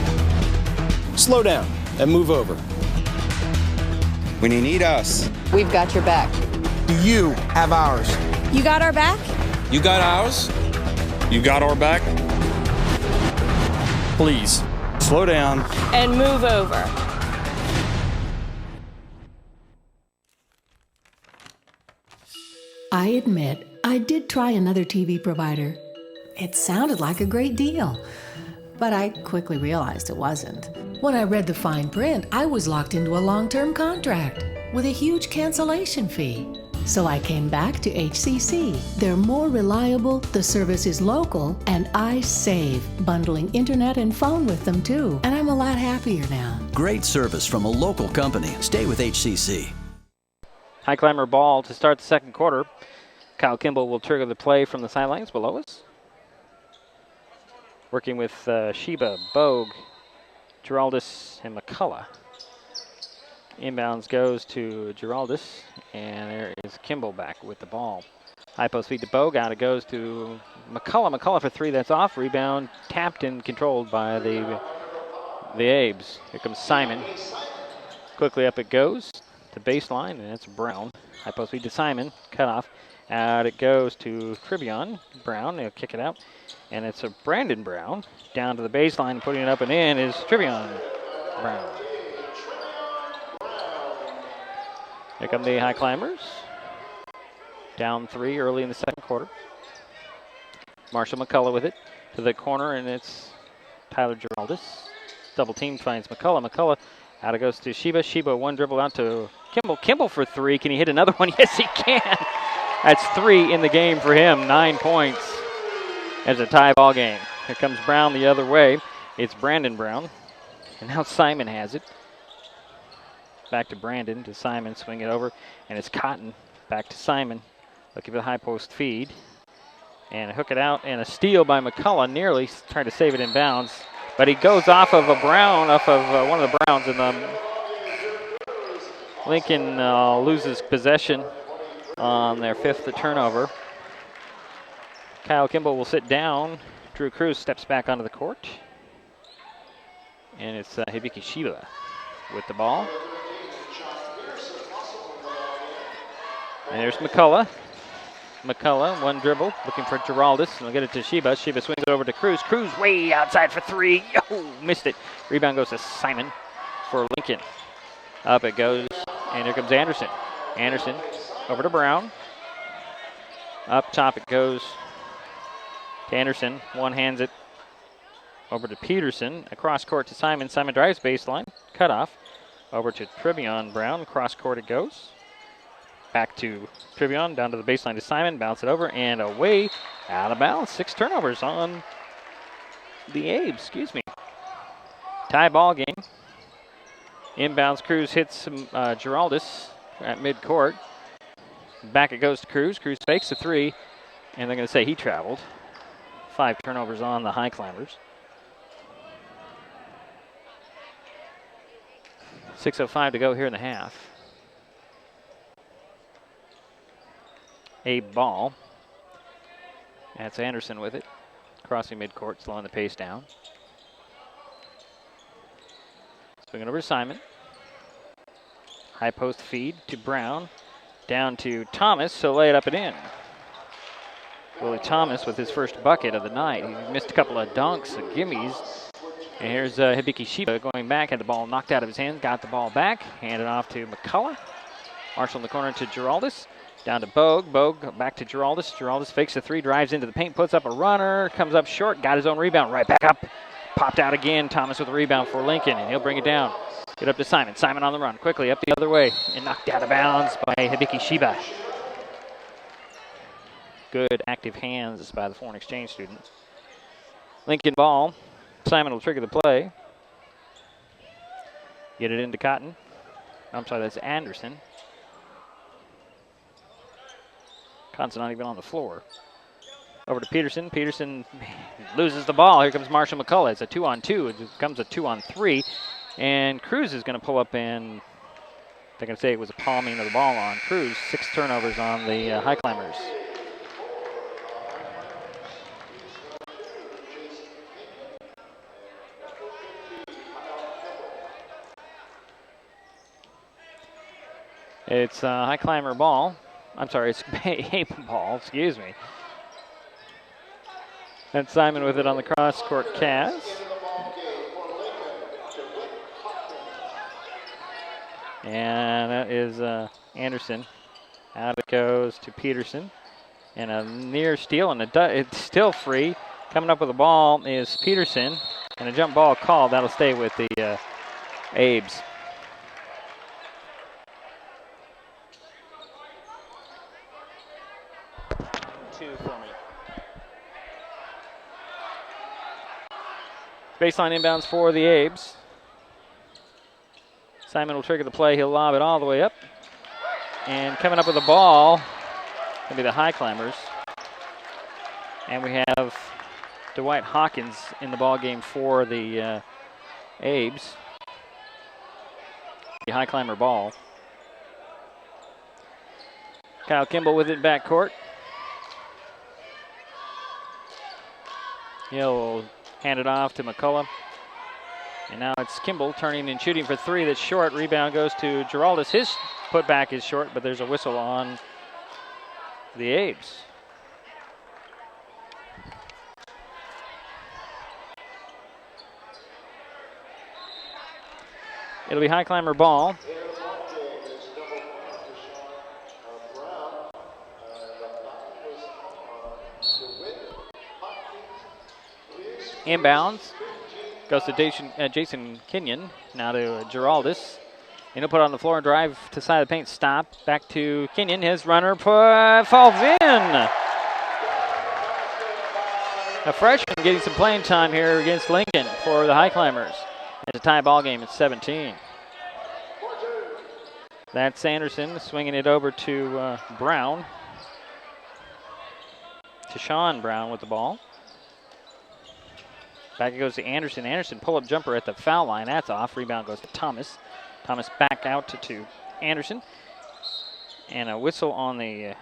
[SPEAKER 3] Slow down and move over. When you need us,
[SPEAKER 5] We've got your back.
[SPEAKER 3] do you have ours?
[SPEAKER 5] You got our back?
[SPEAKER 3] You got ours? You got our back? Please, slow down.
[SPEAKER 5] And move over.
[SPEAKER 23] I admit, I did try another TV provider. It sounded like a great deal, but I quickly realized it wasn't. When I read the fine print, I was locked into a long-term contract with a huge cancellation fee. So I came back to HCC. They're more reliable, the service is local, and I save, bundling internet and phone with them too. And I'm a lot happier now.
[SPEAKER 6] Great service from a local company. Stay with HCC.
[SPEAKER 1] Highclimber ball to start the second quarter. Kyle Kimball will trigger the play from the sidelines below us. Working with Sheba, Bogue, Giraldus, and McCullough. Inbounds goes to Giraldus, and there is Kimball back with the ball. High post feed to Bogue. Out it goes to McCullough. McCullough for three. That's off. Rebound tapped and controlled by the Abes. Here comes Simon. Quickly up it goes to baseline, and it's Brown. High post feed to Simon. Cut off. Out it goes to Trivion. Brown. They'll kick it out. And it's a Brandon Brown. Down to the baseline, putting it up and in is Trivion Brown. Here come the Highclimbers. Down three early in the second quarter. Marshall McCullough with it to the corner, and it's Tyler Giraldus. Double team finds McCullough. McCullough out it goes to Sheba. Sheba one dribble out to Kimball. Kimball for three. Can he hit another one? Yes, he can. That's three in the game for him. 9 points. As a tie ball game. Here comes Brown the other way. It's Brandon Brown. And now Simon has it. Back to Brandon, to Simon, swing it over. And it's Cotton. Back to Simon. Looking for the high post feed. And hook it out. And a steal by McCullough. Nearly trying to save it in bounds. But he goes off of a Brown, off of one of the Browns. And Lincoln loses possession on their fifth turnover. Kyle Kimball will sit down. Drew Cruz steps back onto the court. And it's Hibiki Sheba with the ball. And there's McCullough. McCullough, one dribble, looking for Giraldus. And we'll get it to Sheba. Sheba swings it over to Cruz. Cruz way outside for three. Oh, missed it. Rebound goes to Simon for Lincoln. Up it goes. And here comes Anderson. Anderson over to Brown. Up top it goes to Anderson. One hands it over to Peterson. Across court to Simon. Simon drives baseline. Cut off. Over to Trivion Brown. Cross court it goes. Back to Trivion. Down to the baseline to Simon. Bounce it over and away. Out of bounds. 6 turnovers on the Abes. Excuse me. Tie ball game. Inbounds. Cruz hits Giraldus at midcourt. Back it goes to Cruz. Cruz fakes a three. And they're going to say he traveled. 5 turnovers on the Highclimbers. 6:05 to go here in the half. A ball. That's Anderson with it. Crossing midcourt, slowing the pace down. Swinging over to Simon. High post feed to Brown. Down to Thomas, so lay it up and in. Willie Thomas with his first bucket of the night. He missed a couple of dunks, gimmies. And here's Hibiki Sheba going back, had the ball knocked out of his hands, got the ball back, handed off to McCullough. Marshall in the corner to Giraldus. Down to Bogue. Bogue back to Giraldus. Giraldus fakes the three, drives into the paint, puts up a runner, comes up short, got his own rebound, right back up. Popped out again. Thomas with a rebound for Lincoln, and he'll bring it down. Get up to Simon. Simon on the run, quickly up the other way, and knocked out of bounds by Hibiki Sheba. Good active hands by the foreign exchange student. Lincoln ball. Simon will trigger the play. Get it into Cotton. I'm sorry, that's Anderson. Cotton's not even on the floor. Over to Peterson. Peterson loses the ball. Here comes Marshall McCullough. It's a 2-on-2. It becomes a 2-on-3. And Cruz is going to pull up and they're going to say it was a palming of the ball on Cruz. 6 turnovers on the Highclimbers. It's Highclimber ball. I'm sorry, it's Ape ball, excuse me. And Simon with it on the cross-court cast. And that is Anderson. Out it goes to Peterson. And a near steal, and it's still free. Coming up with the ball is Peterson. And a jump ball called. That'll stay with the Abes. 2 for me. Baseline inbounds for the Abes. Simon will trigger the play. He'll lob it all the way up. And coming up with the ball, going to be the Highclimbers. And we have Dwight Hawkins in the ball game for the Abes. The Highclimber ball. Kyle Kimball with it in backcourt. He'll hand it off to McCullough. And now it's Kimball turning and shooting for 3. That's short. Rebound goes to Giraldus. His putback is short, but there's a whistle on the Abes. It'll be Highclimber ball. Inbounds. Goes to Jason Kenyon. Now to Giraldus. And he'll put it on the floor and drive to the side of the paint. Stop. Back to Kenyon. His runner falls in. A freshman getting some playing time here against Lincoln for the Highclimbers. It's a tie ball game at 17. That's Anderson swinging it over to Brown. To Sean Brown with the ball. Back it goes to Anderson. Anderson pull-up jumper at the foul line. That's off. Rebound goes to Thomas. Thomas back out to Anderson. And a whistle on the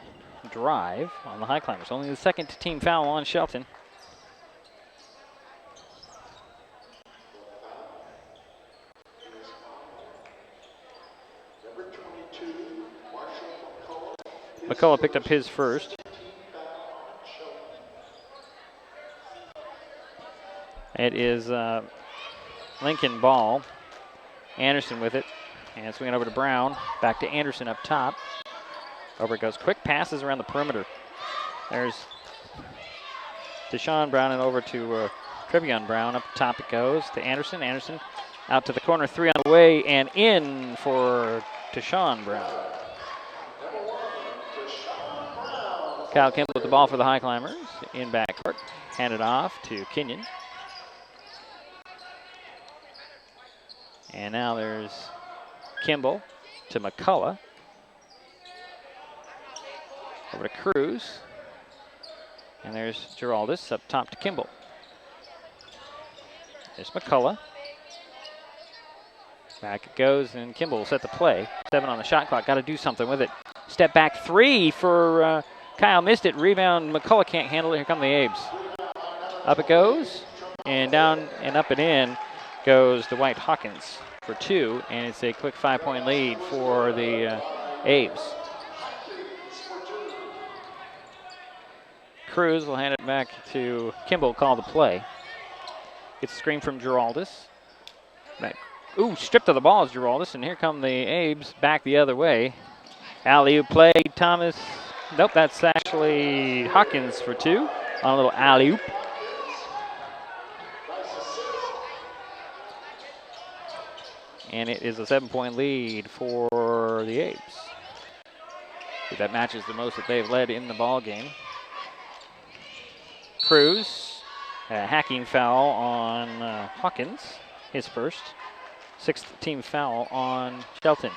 [SPEAKER 1] drive on the Highclimbers. Only the second team foul on Shelton. McCullough picked up his first. It is Lincoln ball. Anderson with it. And swinging over to Brown. Back to Anderson up top. Over it goes. Quick passes around the perimeter. There's Deshaun Brown and over to Trevion Brown. Up top it goes to Anderson. Anderson out to the corner. 3 on the way and in for Deshaun Brown. Kyle Kimball with the ball for the Highclimbers in backcourt. Handed off to Kenyon. And now there's Kimball to McCullough. Over to Cruz. And there's Giraldus up top to Kimball. There's McCullough. Back it goes, and Kimball will set the play. 7 on the shot clock. Got to do something with it. Step back 3 for Kyle. Missed it. Rebound. McCullough can't handle it. Here come the Abes. Up it goes. And down and up and in goes Dwight Hawkins for 2, and it's a quick 5-point lead for the Abes. Cruz will hand it back to Kimball, call the play. Gets a screen from Giraldus. Stripped of the ball is Giraldus, and here come the Abes back the other way. Alley-oop play, Thomas. Nope, that's actually Hawkins for 2 on a little alley-oop. And it is a 7-point lead for the Abes. That matches the most that they've led in the ball game. Cruz, a hacking foul on Hawkins, his first. 6th team foul on Shelton.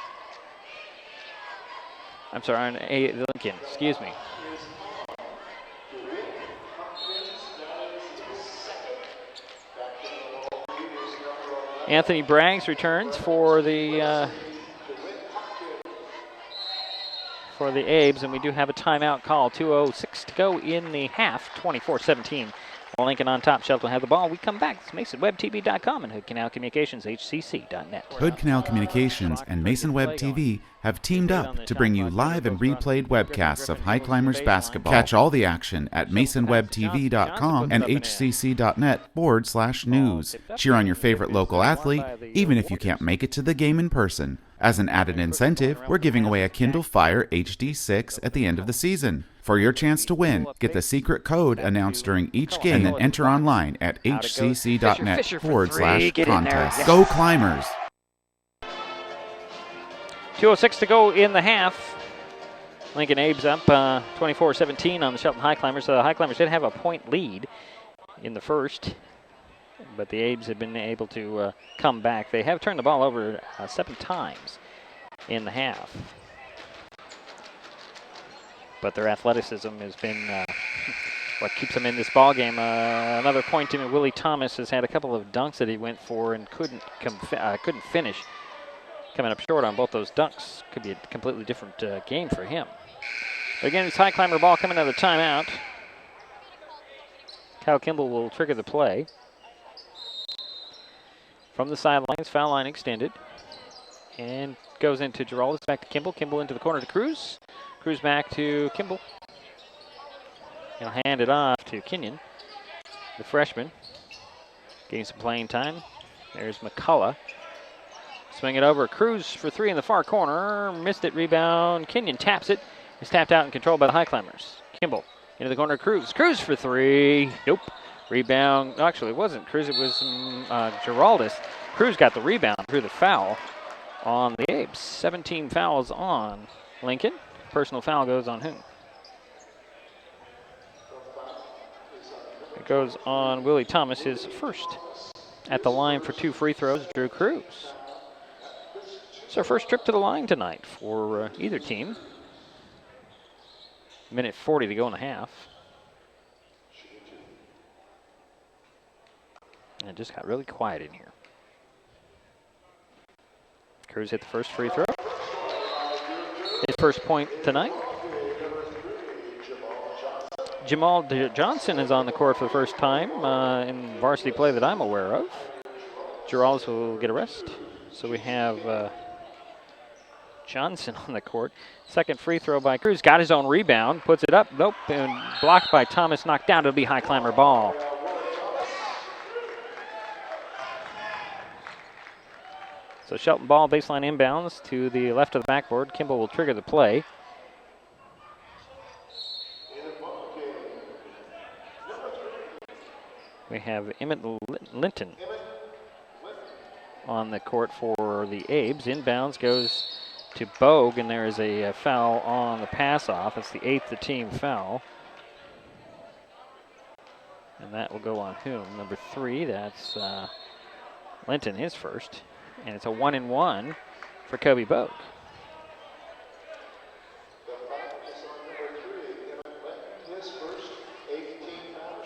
[SPEAKER 1] I'm sorry, on Lincoln, excuse me. Anthony Braggs returns for the Abes, and we do have a timeout call. 2:06 to go in the half, 24-17. Lincoln on top. Shelton will have the ball. We come back. It's MasonWebTV.com and Hood Canal Communications, HCC.net.
[SPEAKER 11] Hood Canal Communications and Mason Web TV have teamed up to bring you live and replayed webcasts of Highclimbers basketball. Catch all the action at MasonWebTV.com and HCC.net/news. Cheer on your favorite local athlete, even if you can't make it to the game in person. As an added incentive, we're giving away a Kindle Fire HD6 at the end of the season. For your chance to win, get the secret code announced during each game and then enter online at hcc.net/contest. Go Climbers!
[SPEAKER 1] 2:06 to go in the half. Lincoln Abes up 24-17 on the Shelton Highclimbers. So the Highclimbers did have a point lead in the first, but the Abes have been able to come back. They have turned the ball over 7 times in the half. But their athleticism has been what keeps them in this ball game. Another point to Willie Thomas has had a couple of dunks that he went for and couldn't finish. Coming up short on both those dunks. Could be a completely different game for him. But again, it's Highclimber ball coming out of the timeout. Kyle Kimball will trigger the play. From the sidelines, foul line extended. And goes into Giraldes, back to Kimball. Kimball into the corner to Cruz. Cruz back to Kimball. He'll hand it off to Kenyon, the freshman. Getting some playing time. There's McCullough. Swing it over. Cruz for 3 in the far corner. Missed it. Rebound. Kenyon taps it. It's tapped out and controlled by the Highclimbers. Kimball into the corner. Cruz. Cruz for 3. Nope. Rebound. Actually, it wasn't Cruz. It was Giraldes. Cruz got the rebound through the foul on the Abes. 17 fouls on Lincoln. Personal foul goes on whom? It goes on Willie Thomas, his first. At the line for 2 free throws, Drew Cruz. It's our first trip to the line tonight for either team. Minute 40 to go in the half. And it just got really quiet in here. Cruz hit the first free throw. His first point tonight. Jamal Johnson is on the court for the first time in varsity play that I'm aware of. Giraldes will get a rest. So we have Johnson on the court. Second free throw by Cruz. Got his own rebound. Puts it up. Nope. And blocked by Thomas. Knocked down. It'll be Highclimber ball. So Shelton ball, baseline inbounds to the left of the backboard. Kimball will trigger the play. We have Emmett Linton on the court for the Abes. Inbounds goes to Bogue, and there is a foul on the pass-off. It's the 8th team foul. And that will go on whom? Number 3, that's Linton, his first. And it's a 1-and-1 for Kobe Bogue.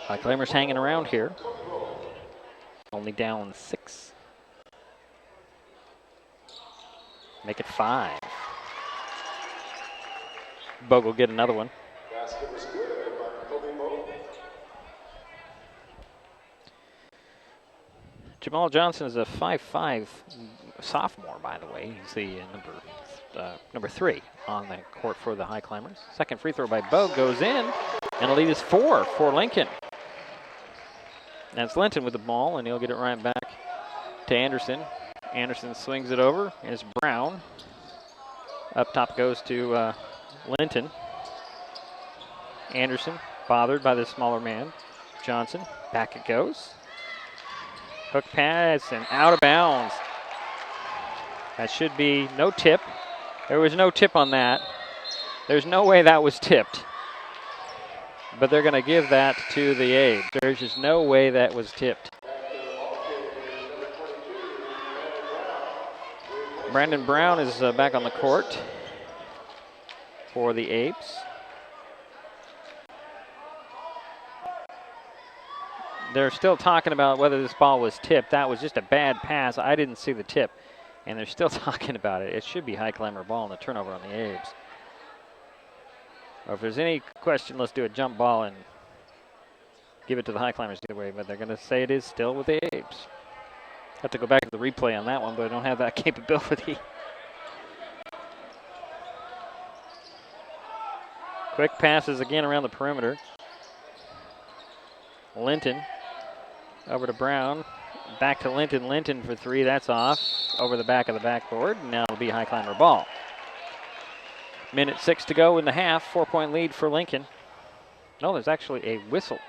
[SPEAKER 1] Highclimbers hanging around here. Only down 6. Make it 5. Bogue will get another one. Jamal Johnson is a 5'5" sophomore, by the way. He's the number 3 on the court for the Highclimbers. Second free throw by Bogue goes in, and the lead is 4 for Lincoln. That's Linton with the ball, and he'll get it right back to Anderson. Anderson swings it over, and it's Brown. Up top goes to Linton. Anderson, bothered by the smaller man. Johnson, back it goes. Hook pass and out of bounds. That should be no tip. There was no tip on that. There's no way that was tipped. But they're going to give that to the Abes. There's just no way that was tipped. Brandon Brown is back on the court for the Abes. They're still talking about whether this ball was tipped. That was just a bad pass. I didn't see the tip. And they're still talking about it. It should be Highclimber ball and the turnover on the Abes. Or if there's any question, let's do a jump ball and give it to the Highclimbers either way. But they're going to say it is still with the Abes. Have to go back to the replay on that one, but I don't have that capability. Quick passes again around the perimeter. Linton over to Brown. Back to Linton. Linton for 3. That's off. Over the back of the backboard. Now it'll be Highclimber ball. Minute 6 to go in the half. 4-point lead for Lincoln. No, there's actually a whistle.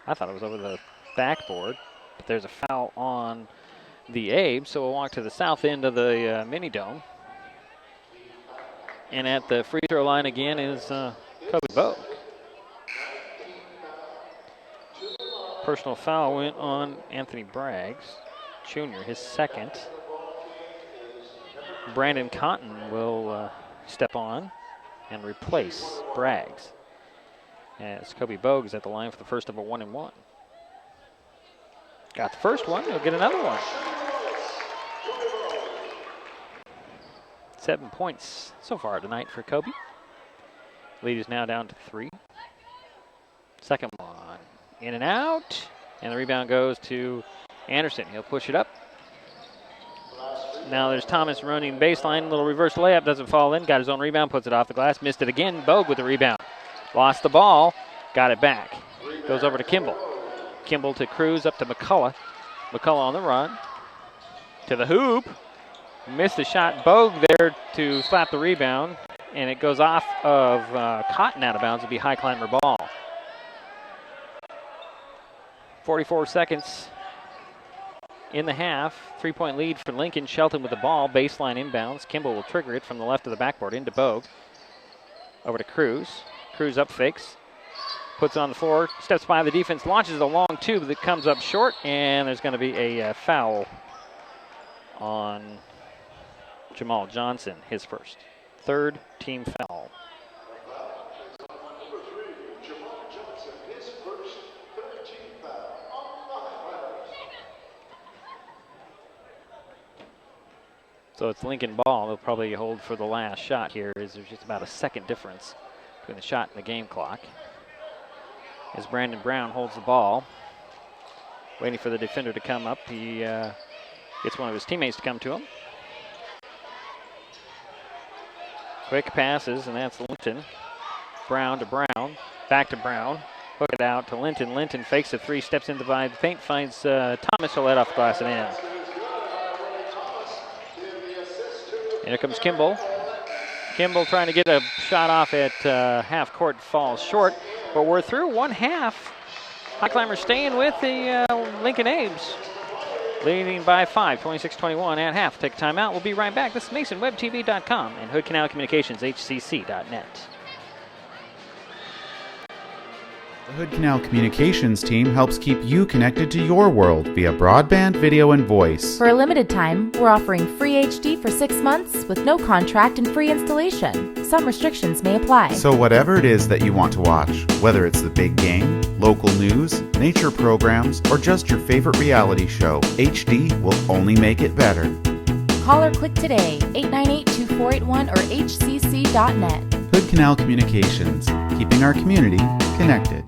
[SPEAKER 1] I thought it was over the backboard. But there's a foul on the Abes, so we'll walk to the south end of the mini dome. And at the free throw line again is Kobe Bogue. Personal foul went on Anthony Braggs, Jr., his second. Brandon Cotton will step on and replace Braggs, as Kobe Bogue is at the line for the first of a 1-and-1. Got the first one, he'll get another one. 7 points so far tonight for Kobe. Lead is now down to 3. Second one, in and out, and the rebound goes to Anderson. He'll push it up. Now there's Thomas running baseline, little reverse layup, doesn't fall in, got his own rebound, puts it off the glass, missed it again. Bogue with the rebound. Lost the ball, got it back. Goes over to Kimball. Kimball to Cruz, up to McCullough. McCullough on the run. To the hoop. Missed the shot. Bogue there to slap the rebound, and it goes off of Cotton out of bounds. It'll be Highclimber ball. 44 seconds in the half. 3-point lead for Lincoln. Shelton with the ball. Baseline inbounds. Kimball will trigger it from the left of the backboard into Bogue. Over to Cruz. Cruz up fakes. Puts it on the floor. Steps by the defense. Launches a long tube that comes up short. And there's going to be a foul on Jamal Johnson, his first. Third team foul. So it's Lincoln ball. They'll probably hold for the last shot here, as there's just about a second difference between the shot and the game clock. As Brandon Brown holds the ball, waiting for the defender to come up. He gets one of his teammates to come to him. Quick passes, and that's Linton. Brown to Brown, back to Brown. Hook it out to Linton. Linton fakes a three, steps into the paint, finds Thomas. He'll let off the glass and in. And here comes Kimball. Kimball trying to get a shot off at half court, falls short. But we're through one half. Highclimbers staying with the Lincoln Abes. Leading by 5, 26-21 at half. Take a timeout. We'll be right back. This is MasonWebTV.com and Hood Canal Communications, HCC.net.
[SPEAKER 11] The Hood Canal Communications team helps keep you connected to your world via broadband, video, and voice.
[SPEAKER 14] For a limited time, we're offering free HD for 6 months with no contract and free installation. Some restrictions may apply.
[SPEAKER 11] So whatever it is that you want to watch, whether it's the big game, local news, nature programs, or just your favorite reality show, HD will only make it better.
[SPEAKER 14] Call or click today, 898-2481 or hcc.net.
[SPEAKER 11] Hood Canal Communications, keeping our community connected.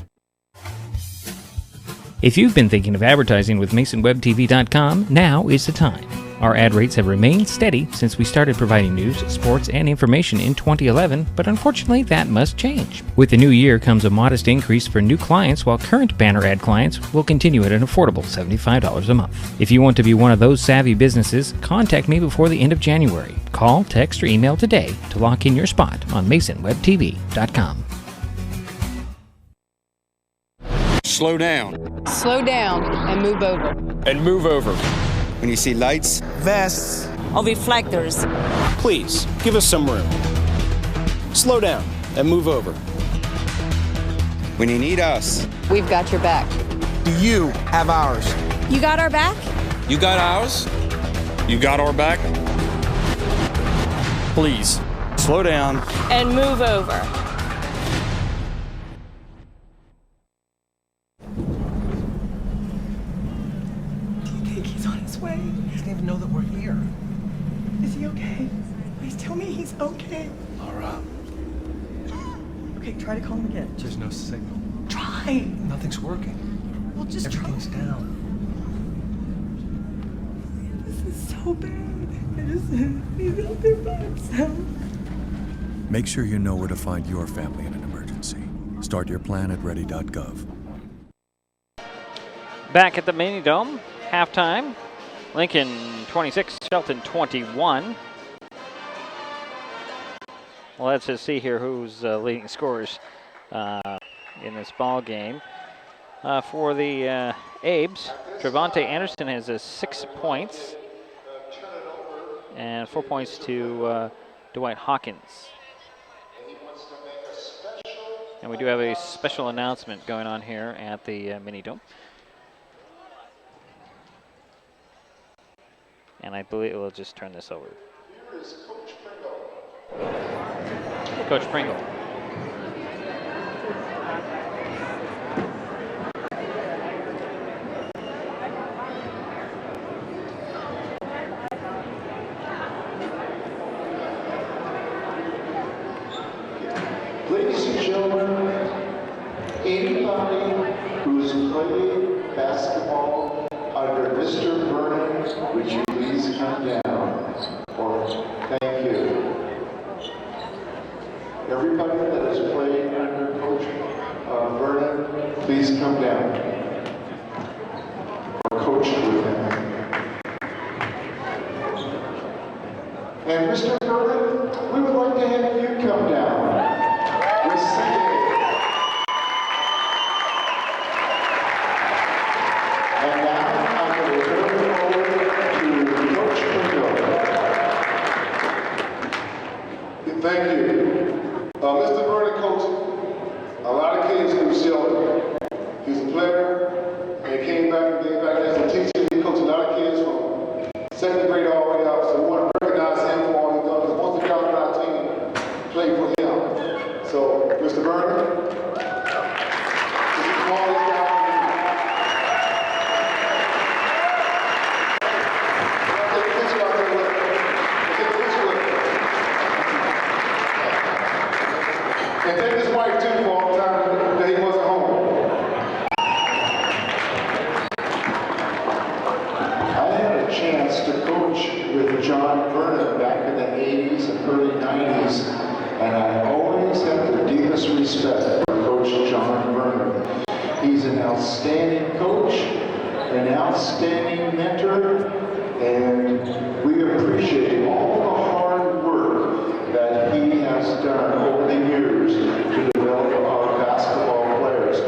[SPEAKER 4] If you've been thinking of advertising with MasonWebTV.com, now is the time. Our ad rates have remained steady since we started providing news, sports, and information in 2011, but unfortunately that must change. With the new year comes a modest increase for new clients, while current banner ad clients will continue at an affordable $75 a month. If you want to be one of those savvy businesses, contact me before the end of January. Call, text, or email today to lock in your spot on MasonWebTV.com.
[SPEAKER 3] Slow down.
[SPEAKER 5] Slow down and move over.
[SPEAKER 3] And move over. When you see lights,
[SPEAKER 15] Vests.
[SPEAKER 5] Or reflectors.
[SPEAKER 3] please give us some room. Slow down and move over. When you need us,
[SPEAKER 5] We've got your back.
[SPEAKER 15] Do you have ours?
[SPEAKER 8] You got our back?
[SPEAKER 3] you got ours. You got our back. Please, slow down.
[SPEAKER 5] And move over.
[SPEAKER 15] He's on his way. He doesn't even know that we're here. Is he okay? Please tell me he's okay.
[SPEAKER 7] Laura.
[SPEAKER 15] Okay, try to call him again.
[SPEAKER 7] There's no signal.
[SPEAKER 15] Try.
[SPEAKER 7] Nothing's working.
[SPEAKER 15] Well, just
[SPEAKER 7] Everything's
[SPEAKER 15] try.
[SPEAKER 7] down.
[SPEAKER 15] This is so bad. He's out there by himself.
[SPEAKER 7] Make sure you know where to find your family in an emergency. Start your plan at ready.gov.
[SPEAKER 1] Back at the Mini Dome, halftime. Lincoln 26, Shelton 21. Well, let's just see here who's leading scorers in this ball game. For the Abes, Trevante Anderson has 6 points and 4 points to Dwight Hawkins. And we do have a special announcement going on here at the Mini Dome. And I believe we'll just turn this over.
[SPEAKER 21] Here is Coach Pringle.
[SPEAKER 1] Coach Pringle.
[SPEAKER 21] Ladies and gentlemen, anybody who's played basketball under Mr. Vernon, would you please come down? Or thank you. Everybody that has played under Coach Vernon, please come down. Or coached with him. And Mr. Vernon, we would like to have you come down. We see it. And now I'm going to turn it over to Coach Pringle. Thank you. Mr. Vernon, Coach, a lot of kids through Shelton. He's a player, and he came back as a teacher. He coached a lot of kids from second grade all the way up. So we want to recognize him for all he's done. Because most of the guys on our team played for him. So, Mr. Vernon, this is all this guy. Take a picture out there with him. Take a picture with him. And thank his wife too for all the time that he wasn't home. I had a chance to coach with John Vernon back in the 80s and early 90s, and I always have the deepest respect for Coach John Vernon. He's an outstanding coach, an outstanding mentor, and we appreciate all the hard work that he has done over the years to develop our basketball players.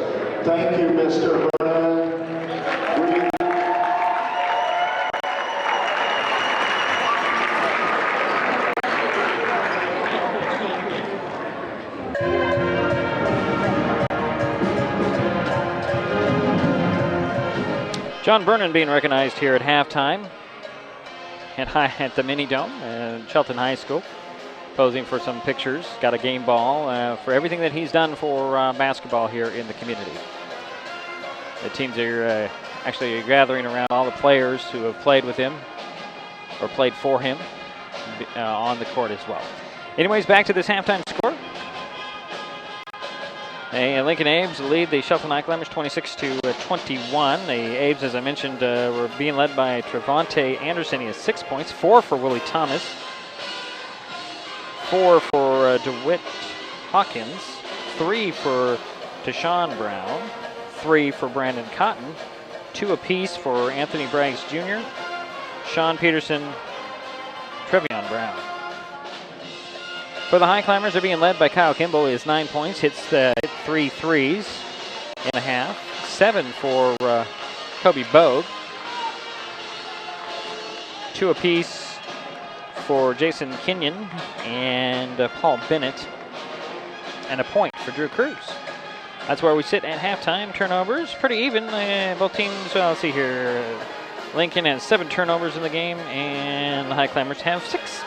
[SPEAKER 21] Thank you, Mr. Vernon.
[SPEAKER 1] John Vernon being recognized here at halftime at the Mini Dome at Shelton High School, posing for some pictures. Got a game ball for everything that he's done for basketball here in the community. The teams are actually gathering around all the players who have played with him or played for him on the court as well. Anyways, back to this halftime score. Lincoln Abes lead the Shelton Highclimbers 26-21. The Abes, as I mentioned, were being led by Trevante Anderson. He has 6 points, 4 for Willie Thomas, 4 for DeWitt Hawkins, 3 for Deshaun Brown, 3 for Brandon Cotton, 2 apiece for Anthony Braggs Jr., Sean Peterson, Trevion Brown. For the Highclimbers, they're being led by Kyle Kimball. He has 9 points, hit 3 threes in a half. 7 for Kobe Bogue. 2 apiece for Jason Kenyon and Paul Bennett. And a point for Drew Cruz. That's where we sit at halftime. Turnovers, pretty even. Both teams, well, let's see here. Lincoln has 7 turnovers in the game, and the Highclimbers have 6.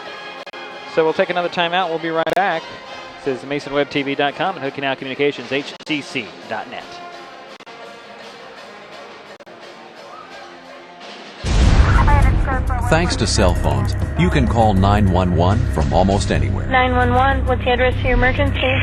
[SPEAKER 1] So we'll take another timeout. We'll be right back. This is MasonWebTV.com and Hooking Out Communications, HCC.net.
[SPEAKER 12] Thanks to cell phones, you can call 911 from almost anywhere.
[SPEAKER 16] 911, what's the address to your emergency?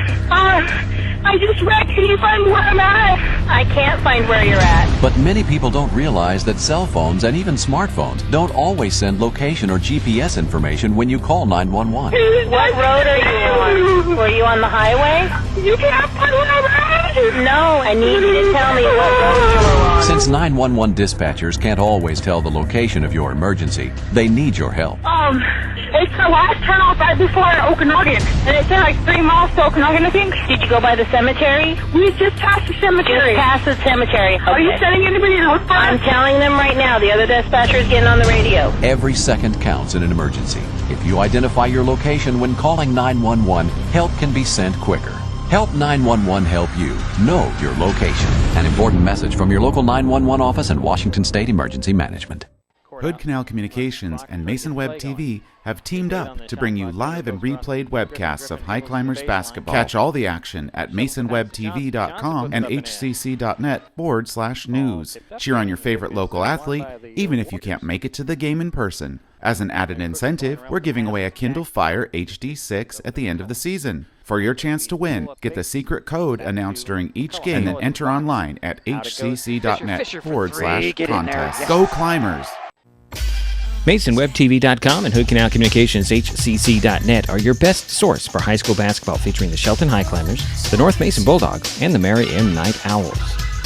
[SPEAKER 16] I just wrecked. Can you find where I'm at? I can't find where you're at.
[SPEAKER 12] But many people don't realize that cell phones and even smartphones don't always send location or GPS information when you call 911.
[SPEAKER 16] What road are you on? Were you on the highway? You can't find where I'm at. No, I need you to tell me what road you were on.
[SPEAKER 12] Since 911 dispatchers can't always tell the location of your emergency, they need your help.
[SPEAKER 16] It's the last turnoff right before Okanagan, and it's like 3 miles to Okanagan, I think. Did you go by the cemetery? We just passed the cemetery. Just past the cemetery. Okay. Are you sending anybody to look for us? I'm telling them right now. The other dispatcher is getting on the radio.
[SPEAKER 12] Every second counts in an emergency. If you identify your location when calling 911, help can be sent quicker. Help 911 help you know your location. An important message from your local 911 office and Washington State Emergency Management.
[SPEAKER 11] Hood Canal Communications and Mason Web TV have teamed up to bring you live and replayed webcasts of Highclimbers basketball. Catch all the action at masonwebtv.com and hcc.net/news. Cheer on your favorite local athlete, even if you can't make it to the game in person. As an added incentive, we're giving away a Kindle Fire HD6 at the end of the season. For your chance to win, get the secret code announced during each game and then enter online at hcc.net/contest. Go Climbers!
[SPEAKER 4] MasonWebTV.com and Hood Canal Communications HCC.net are your best source for high school basketball featuring the Shelton Highclimbers, the North Mason Bulldogs, and the Mary M. Night Owls.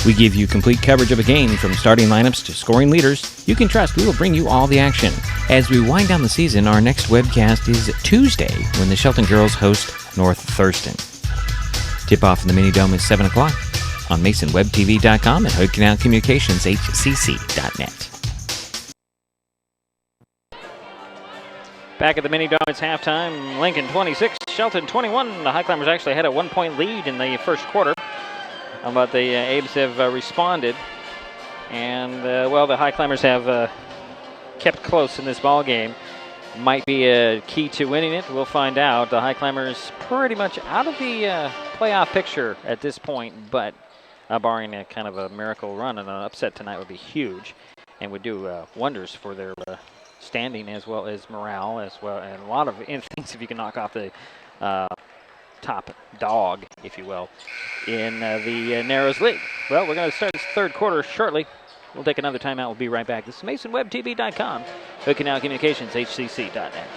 [SPEAKER 4] We give you complete coverage of a game from starting lineups to scoring leaders. You can trust we will bring you all the action. As we wind down the season, our next webcast is Tuesday when the Shelton girls host North Thurston. Tip-off in the Mini Dome is 7 o'clock on MasonWebTV.com and Hood Canal Communications HCC.net.
[SPEAKER 1] Back at the Mini Dome, it's halftime. Lincoln 26, Shelton 21. The Highclimbers actually had a 1-point lead in the first quarter. But the Abes have responded. And, well, the Highclimbers have kept close in this ball game. Might be a key to winning it. We'll find out. The Highclimbers pretty much out of the playoff picture at this point. But barring a kind of a miracle run, and an upset tonight would be huge. And would do wonders for their standing as well as morale as well, and a lot of things if you can knock off the top dog, if you will, in the Narrows League. Well, we're going to start this third quarter shortly. We'll take another timeout. We'll be right back. This is MasonWebTV.com, Hood Canal Communications, HCC.net.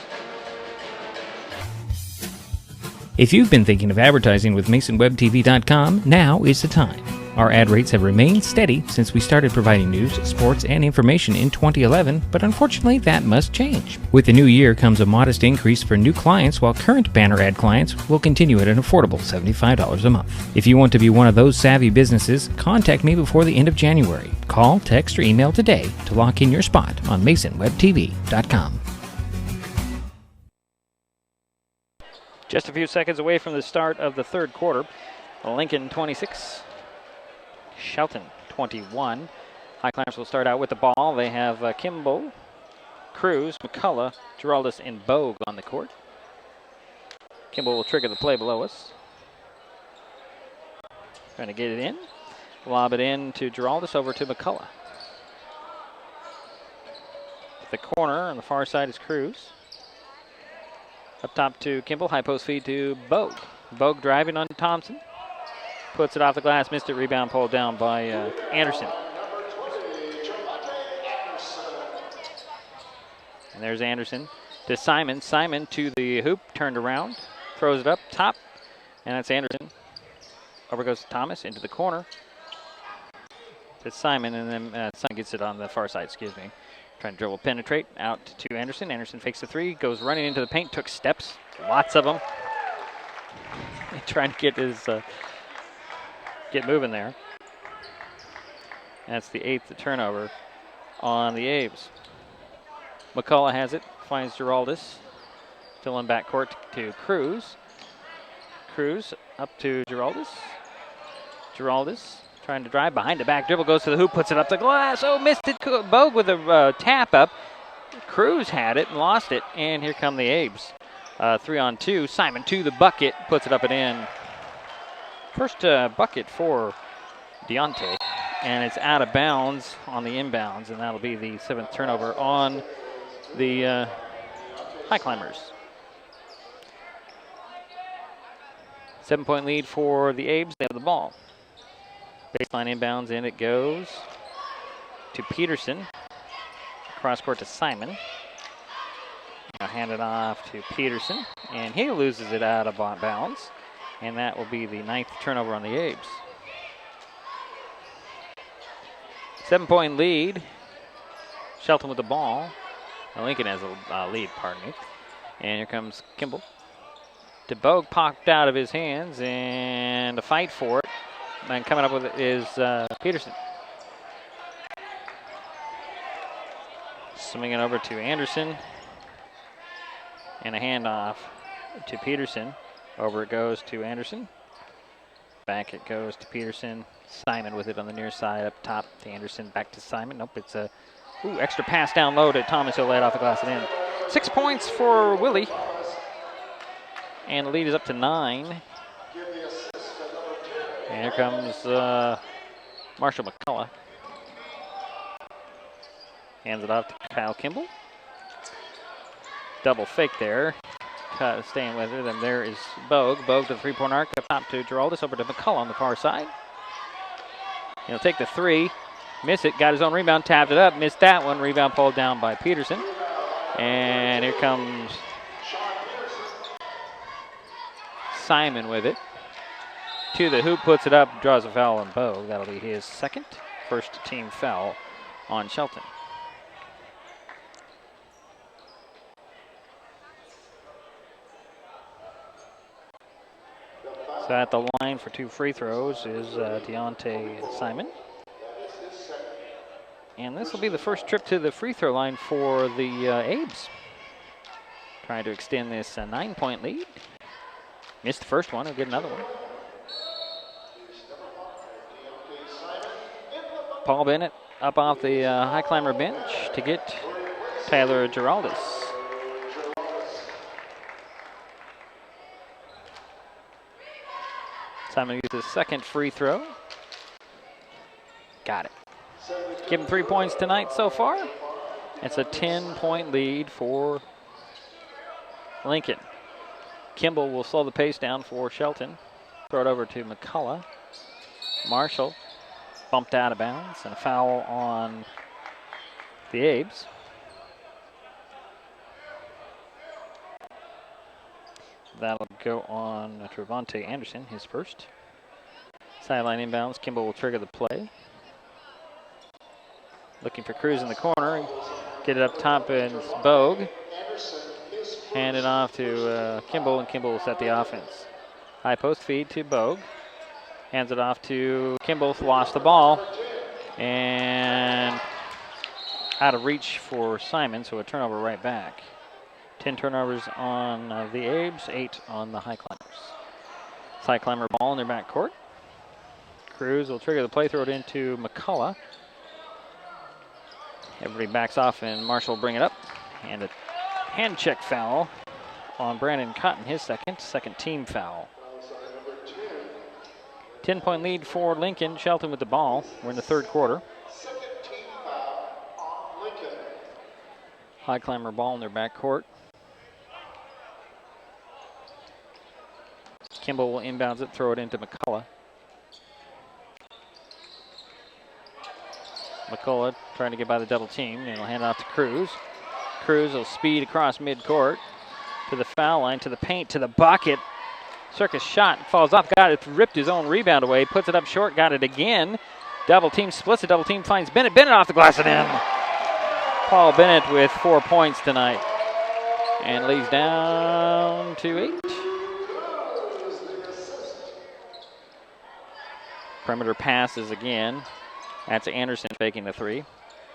[SPEAKER 4] If you've been thinking of advertising with MasonWebTV.com, now is the time. Our ad rates have remained steady since we started providing news, sports, and information in 2011, but unfortunately that must change. With the new year comes a modest increase for new clients, while current banner ad clients will continue at an affordable $75 a month. If you want to be one of those savvy businesses, contact me before the end of January. Call, text, or email today to lock in your spot on MasonWebTV.com.
[SPEAKER 1] Just a few seconds away from the start of the third quarter. Lincoln 26. Shelton 21. Highclimbers will start out with the ball. They have Kimball, Cruz, McCullough, Giraldus, and Bogue on the court. Kimball will trigger the play below us. Trying to get it in. Lob it in to Giraldus, over to McCullough. The corner on the far side is Cruz. Up top to Kimball, high post feed to Bogue. Bogue driving on Thompson. Puts it off the glass, missed it, rebound pulled down by Anderson. And there's Anderson to Simon. Simon to the hoop, turned around, throws it up top, and that's Anderson. Over goes Thomas into the corner. To Simon, and then Simon gets it on the far side, Trying to dribble, penetrate, out to Anderson. Anderson fakes the three, goes running into the paint, took steps, lots of them. Trying to get his... get moving there. That's the 8th turnover on the Abes. McCullough has it, finds Giraldus. Filling backcourt to Cruz. Cruz up to Giraldus. Giraldus trying to drive behind the back dribble, goes to the hoop, puts it up the glass. Oh, missed it. Bogue with a tap up. Cruz had it and lost it, and here come the Abes. 3-on-2. Simon to the bucket, puts it up and in. First bucket for Deontay, and it's out of bounds on the inbounds, and that'll be the 7th turnover on the Highclimbers. 7-point lead for the Abes. They have the ball. Baseline inbounds, and it goes to Peterson. Cross court to Simon. Now hand it off to Peterson, and he loses it out of bounds. And that will be the 9th turnover on the Abes. 7-point lead. Shelton with the ball. Lincoln has a lead, pardon me. And here comes Kimball. To Bogue, popped out of his hands, and a fight for it. And coming up with it is Peterson. Swinging over to Anderson. And a handoff to Peterson. Over it goes to Anderson. Back it goes to Peterson. Simon with it on the near side up top to Anderson. Back to Simon. Nope, it's a extra pass down low to Thomas. He'll lay it off the glass and in. 6 points for Willie. And the lead is up to 9. And here comes Marshall McCullough. Hands it off to Kyle Kimball. Double fake there. Staying with her. Then there is Bogue. Bogue to the three-point arc. Up top to Geraldus. Over to McCullough on the far side. He'll take the three. Miss it. Got his own rebound. Tapped it up. Missed that one. Rebound pulled down by Peterson. And here comes Simon with it. To the hoop. Puts it up. Draws a foul on Bogue. That'll be his second. First team foul on Shelton. So at the line for 2 free throws is Deontay Simon. And this will be the first trip to the free throw line for the Abes. Trying to extend this 9-point lead. Missed the first one, he'll get another one. Paul Bennett up off the Highclimber bench to get Tyler Geraldus. Simon gets his second free throw. Got it. Give him 3 points tonight so far. It's a 10-point lead for Lincoln. Kimball will slow the pace down for Shelton. Throw it over to McCullough. Marshall bumped out of bounds and a foul on the Abes. That'll go on Trevante Anderson, his first. Sideline inbounds. Kimball will trigger the play. Looking for Cruz in the corner. Get it up top, and it's Bogue. Hand it off to Kimball, and Kimball will set the offense. High post feed to Bogue. Hands it off to Kimball. Lost the ball. And out of reach for Simon, so a turnover right back. 10 turnovers on the Abes, 8 on the Highclimbers. Highclimber ball in their backcourt. Cruz will trigger the play, throw it into McCullough. Everybody backs off, and Marshall will bring it up. And a hand check foul on Brandon Cotton, his second team foul. 10-point lead for Lincoln. Shelton with the ball. We're in the third quarter. Highclimber ball in their backcourt. Kimball will inbounds it, throw it into McCullough. McCullough trying to get by the double team, and he'll hand it off to Cruz. Cruz will speed across midcourt to the foul line, to the paint, to the bucket. Circus shot, falls off, got it, ripped his own rebound away, puts it up short, got it again. Double team, splits the double team, finds Bennett. Bennett off the glass and in. Paul Bennett with 4 points tonight. And leads down to 8. Perimeter passes again. That's Anderson faking the 3.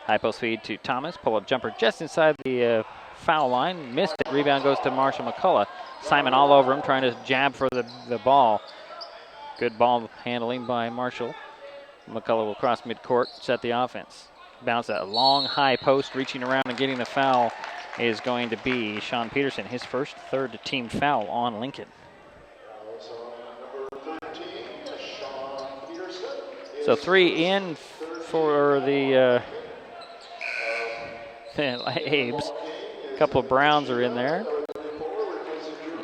[SPEAKER 1] High post feed to Thomas. Pull-up jumper just inside the foul line. Missed it. Rebound goes to Marshall McCullough. Simon all over him, trying to jab for the ball. Good ball handling by Marshall. McCullough will cross midcourt, set the offense. Bounce that long high post, reaching around and getting the foul is going to be Sean Peterson, his first third team foul on Lincoln. So 3 in for the Abes. A couple of Browns are in there.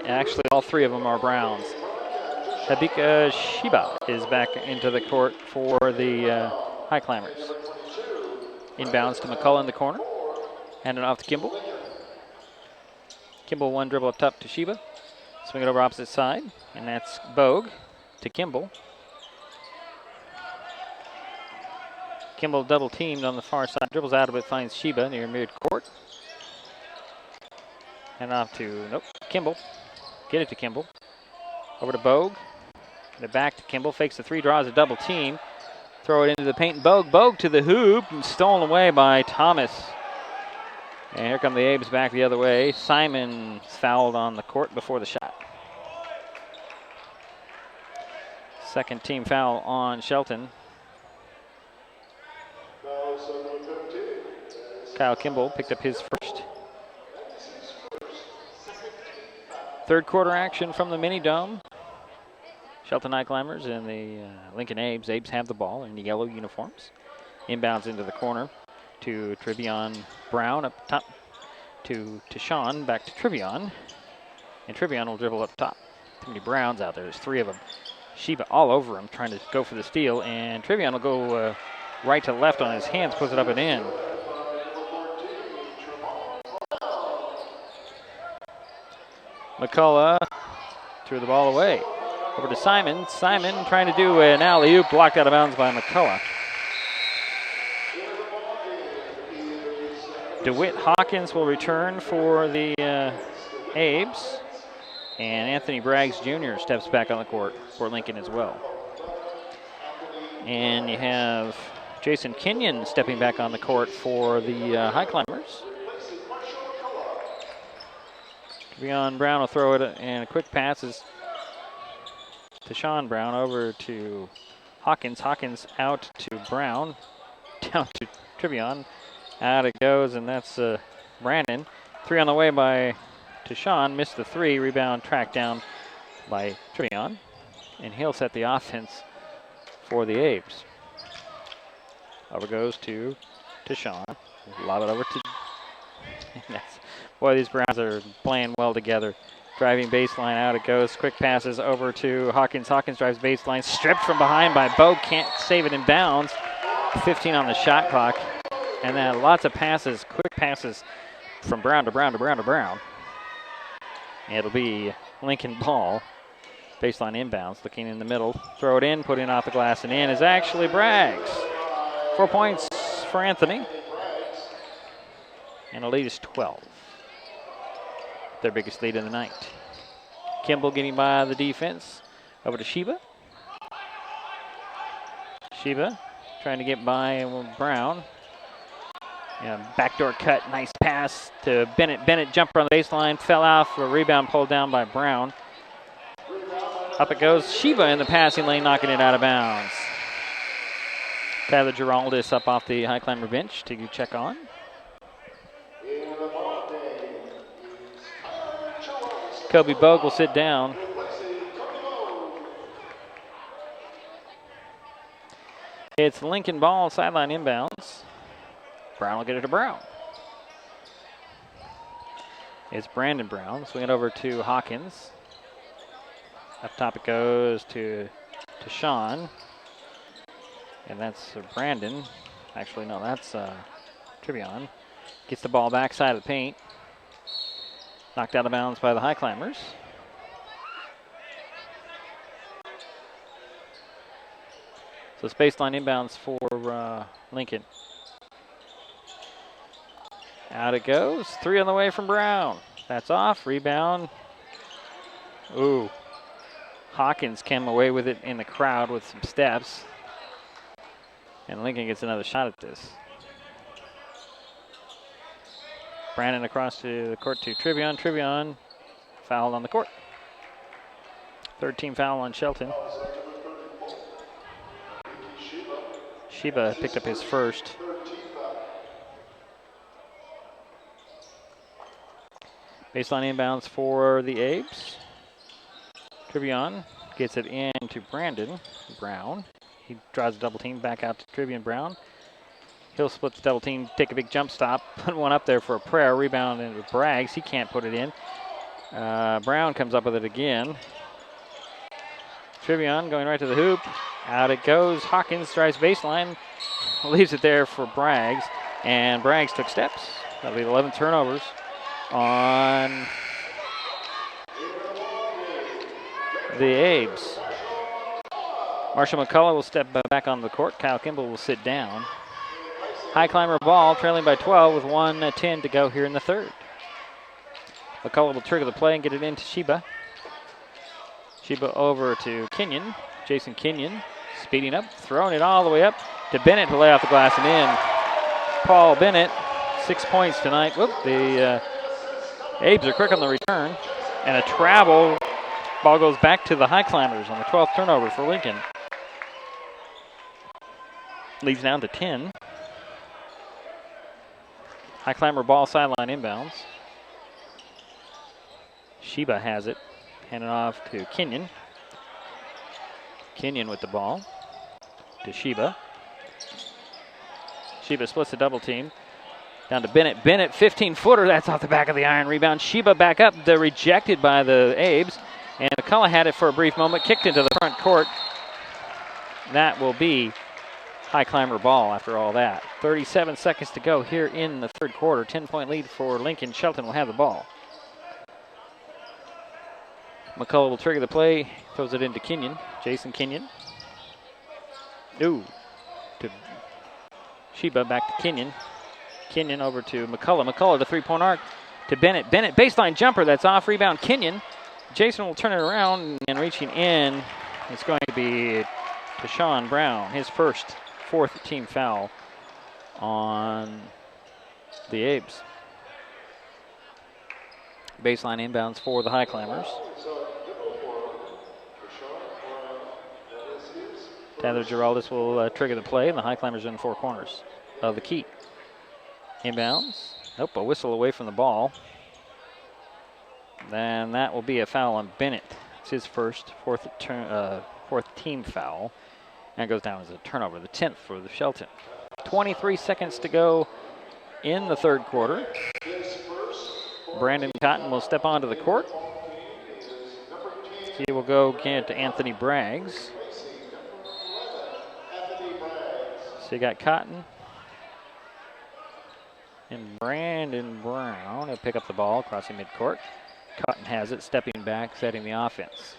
[SPEAKER 1] Actually, all 3 of them are Browns. Habika Shiba is back into the court for the Highclimbers. Inbounds to McCullough in the corner. Hand it off to Kimball. Kimball one dribble up top to Shiba. Swing it over opposite side. And that's Bogue to Kimball. Kimball double teamed on the far side. Dribbles out of it, finds Shiba near midcourt. And off to, Kimball. Get it to Kimball. Over to Bogue. Get it back to Kimball. Fakes the 3, draws a double team. Throw it into the paint. Bogue to the hoop. And stolen away by Thomas. And here come the Abes back the other way. Simon fouled on the court before the shot. Second team foul on Shelton. Kyle Kimball picked up his first. Third quarter action from the mini dome. Shelton Highclimbers and the Lincoln Abes. Abes have the ball in the yellow uniforms. Inbounds into the corner to Trevion Brown up top to Sean, back to Trevion. And Trevion will dribble up top. Too many Browns out there. There's three of them. Sheba all over him trying to go for the steal. And Trevion will go right to left on his hands, puts it up and in. McCullough threw the ball away. Over to Simon. Simon trying to do an alley-oop, blocked out of bounds by McCullough. DeWitt Hawkins will return for the Abes. And Anthony Braggs Jr. steps back on the court for Lincoln as well. And you have Jason Kenyon stepping back on the court for the Highclimbers. Trevion Brown will throw it, and a quick pass is to Sean Brown over to Hawkins. Hawkins out to Brown, down to Trevion. Out it goes, and that's Brandon. Three on the way to Sean. Missed the three. Rebound tracked down by Trevion. And he'll set the offense for the Abes. Over goes to Sean. Lob it over to... Boy, these Browns are playing well together. Driving baseline, out it goes. Quick passes over to Hawkins. Hawkins drives baseline. Stripped from behind by Bo. Can't save it in bounds. 15 on the shot clock. And then lots of passes, quick passes from Brown to Brown to Brown to Brown. It'll be Lincoln ball. Baseline inbounds, looking in the middle. Throw it in, put it off the glass, and in is actually Braggs. 4 points for Anthony. And the lead is 12. Their biggest lead of the night. Kimball getting by the defense. Over to Sheba. Sheba trying to get by Brown. And backdoor cut, nice pass to Bennett. Bennett jumper on the baseline, fell off, a rebound pulled down by Brown. Up it goes, Sheba in the passing lane, knocking it out of bounds. Tyler Giraldis up off the Highclimber bench to check on. Kobe Bogue will sit down. It's Lincoln ball, sideline inbounds. Brown will get it to Brown. It's Brandon Brown. Swing it over to Hawkins. Up top it goes to Sean. And that's Brandon. Actually, no, that's Trevion. Gets the ball backside of the paint. Knocked out of bounds by the Highclimbers. So it's baseline inbounds for Lincoln. Out it goes. Three on the way from Brown. That's off. Rebound. Ooh. Hawkins came away with it in the crowd with some steps. And Lincoln gets another shot at this. Brandon across to the court to Trevion. Trevion fouled on the court. Third team foul on Shelton. Sheba picked up his first. Baseline inbounds for the Abes. Trevion gets it in to Brandon Brown. He drives a double team back out to Trevion Brown. He'll split the double team, take a big jump stop, put one up there for a prayer, rebound into Braggs. He can't put it in. Brown comes up with it again. Trevion going right to the hoop. Out it goes. Hawkins drives baseline, leaves it there for Braggs, and Braggs took steps. That'll be 11 turnovers on the Abes. Marshall McCullough will step back on the court. Kyle Kimball will sit down. Highclimber ball, trailing by 12 with 1:10 to go here in the third. McCullough will trigger the play and get it into Sheba. Sheba over to Kenyon. Jason Kenyon speeding up, throwing it all the way up to Bennett to lay off the glass and in. Paul Bennett, 6 points tonight. Whoop, the Abes are quick on the return. And a travel Ball goes back to the Highclimbers on the 12th turnover for Lincoln. Leads down to 10. Highclimber ball sideline inbounds. Sheba has it. Handed off to Kenyon. Kenyon with the ball to Sheba. Sheba splits the double team. Down to Bennett. Bennett, 15-footer. That's off the back of the iron. Rebound. Sheba back up. They're rejected by the Abes. And McCullough had it for a brief moment. Kicked into the front court. That will be Highclimber ball after all that. 37 seconds to go here in the third quarter. 10-point lead for Lincoln. Shelton will have the ball. McCullough will trigger the play. Throws it into Kenyon. Jason Kenyon. Ooh. To Sheba, back to Kenyon. Kenyon over to McCullough. McCullough to three-point arc to Bennett. Bennett, baseline jumper. That's off. Rebound Kenyon. Jason will turn it around, and reaching in, it's going to be Tashawn Brown. His first, fourth team foul on the Abes. Baseline inbounds for the Highclimbers. Tyler Giraldus will trigger the play, and the Highclimbers are in the four corners of the key. Inbounds. Nope, a whistle away from the ball. Then that will be a foul on Bennett. It's his first, fourth team foul. And it goes down as a turnover, the 10th for the Shelton. 23 seconds to go in the third quarter. Brandon Cotton will step onto the court. He will go get to Anthony Braggs. So you got Cotton and Brandon Brown. He'll pick up the ball, crossing midcourt. Cotton has it, stepping back, setting the offense.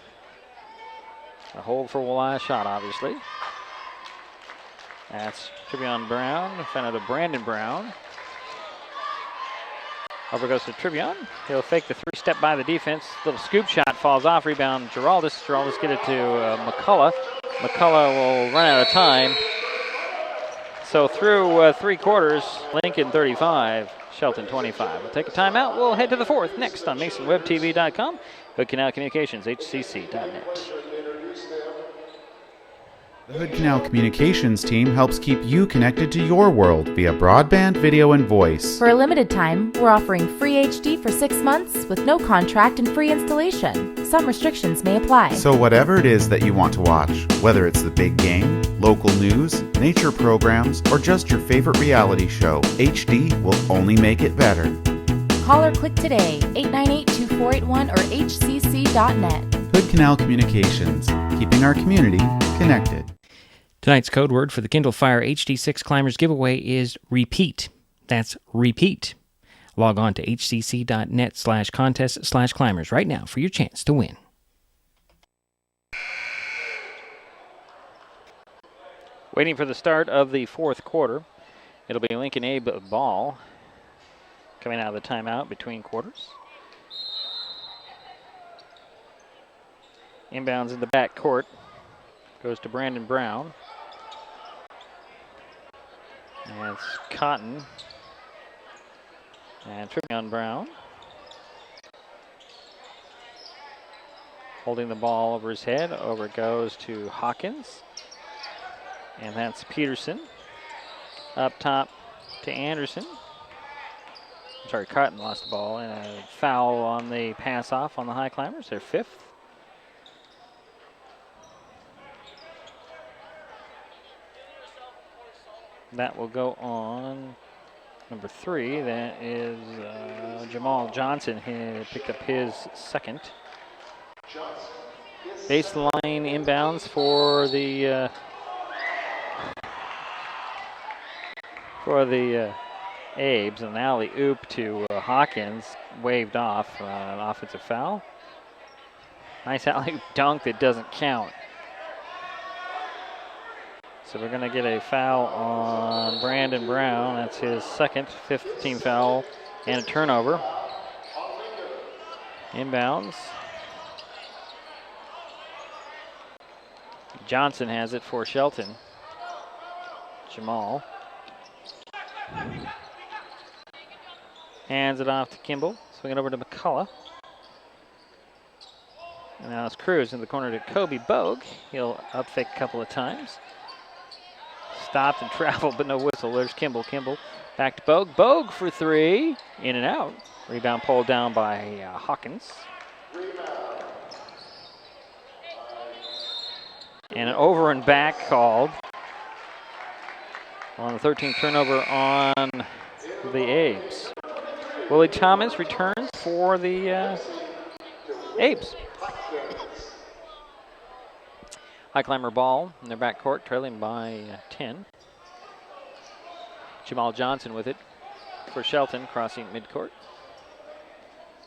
[SPEAKER 1] A hold for Walleye shot, obviously. That's Trivion Brown, found out of Brandon Brown. Over goes to Trivion. He'll fake the three-step by the defense. Little scoop shot falls off. Rebound Giraldus. Giraldus get it to McCullough. McCullough will run out of time. So through three quarters, Lincoln 35, Shelton 25. We'll take a timeout. We'll head to the fourth next on MasonWebTV.com, Hood Canal Communications, HCC.net.
[SPEAKER 11] The Hood Canal Communications team helps keep you connected to your world via broadband, video, and voice.
[SPEAKER 14] For a limited time, we're offering free HD for 6 months with no contract and free installation. Some restrictions may apply.
[SPEAKER 11] So whatever it is that you want to watch, whether it's the big game, local news, nature programs, or just your favorite reality show, HD will only make it better.
[SPEAKER 14] Call or click today, 898-2481 or hcc.net.
[SPEAKER 11] Hood Canal Communications, keeping our community connected.
[SPEAKER 4] Tonight's code word for the Kindle Fire HD6 Climbers giveaway is repeat. That's repeat. Log on to hcc.net/contest/climbers right now for your chance to win.
[SPEAKER 1] Waiting for the start of the fourth quarter. It'll be Lincoln Abe ball coming out of the timeout between quarters. Inbounds in the back court. Goes to Brandon Brown. And it's Cotton. And Trivion Brown. Holding the ball over his head. Over it goes to Hawkins. And that's Peterson. Up top to Anderson. I'm sorry, Cotton lost the ball. And a foul on the pass off on the Highclimbers. Their fifth. That will go on number 3. That is Jamal Johnson. He picked up his second. Baseline inbounds for the Abes. An alley oop to Hawkins. Waved off. An offensive foul. Nice alley oop dunk that doesn't count. So we're going to get a foul on Brandon Brown. That's his second, fifth team foul, and a turnover. Inbounds. Johnson has it for Shelton. Jamal. Hands it off to Kimball. Swing it over to McCullough. And now it's Cruz in the corner to Kobe Bogue. He'll up fake a couple of times. Stopped and traveled, but no whistle. There's Kimball. Kimball back to Bogue. Bogue for three. In and out. Rebound pulled down by Hawkins. And an over and back called on the 13th turnover on the Abes. Willie Thomas returns for the Abes. Highclimber ball in their backcourt, trailing by 10. Jamal Johnson with it for Shelton, crossing midcourt.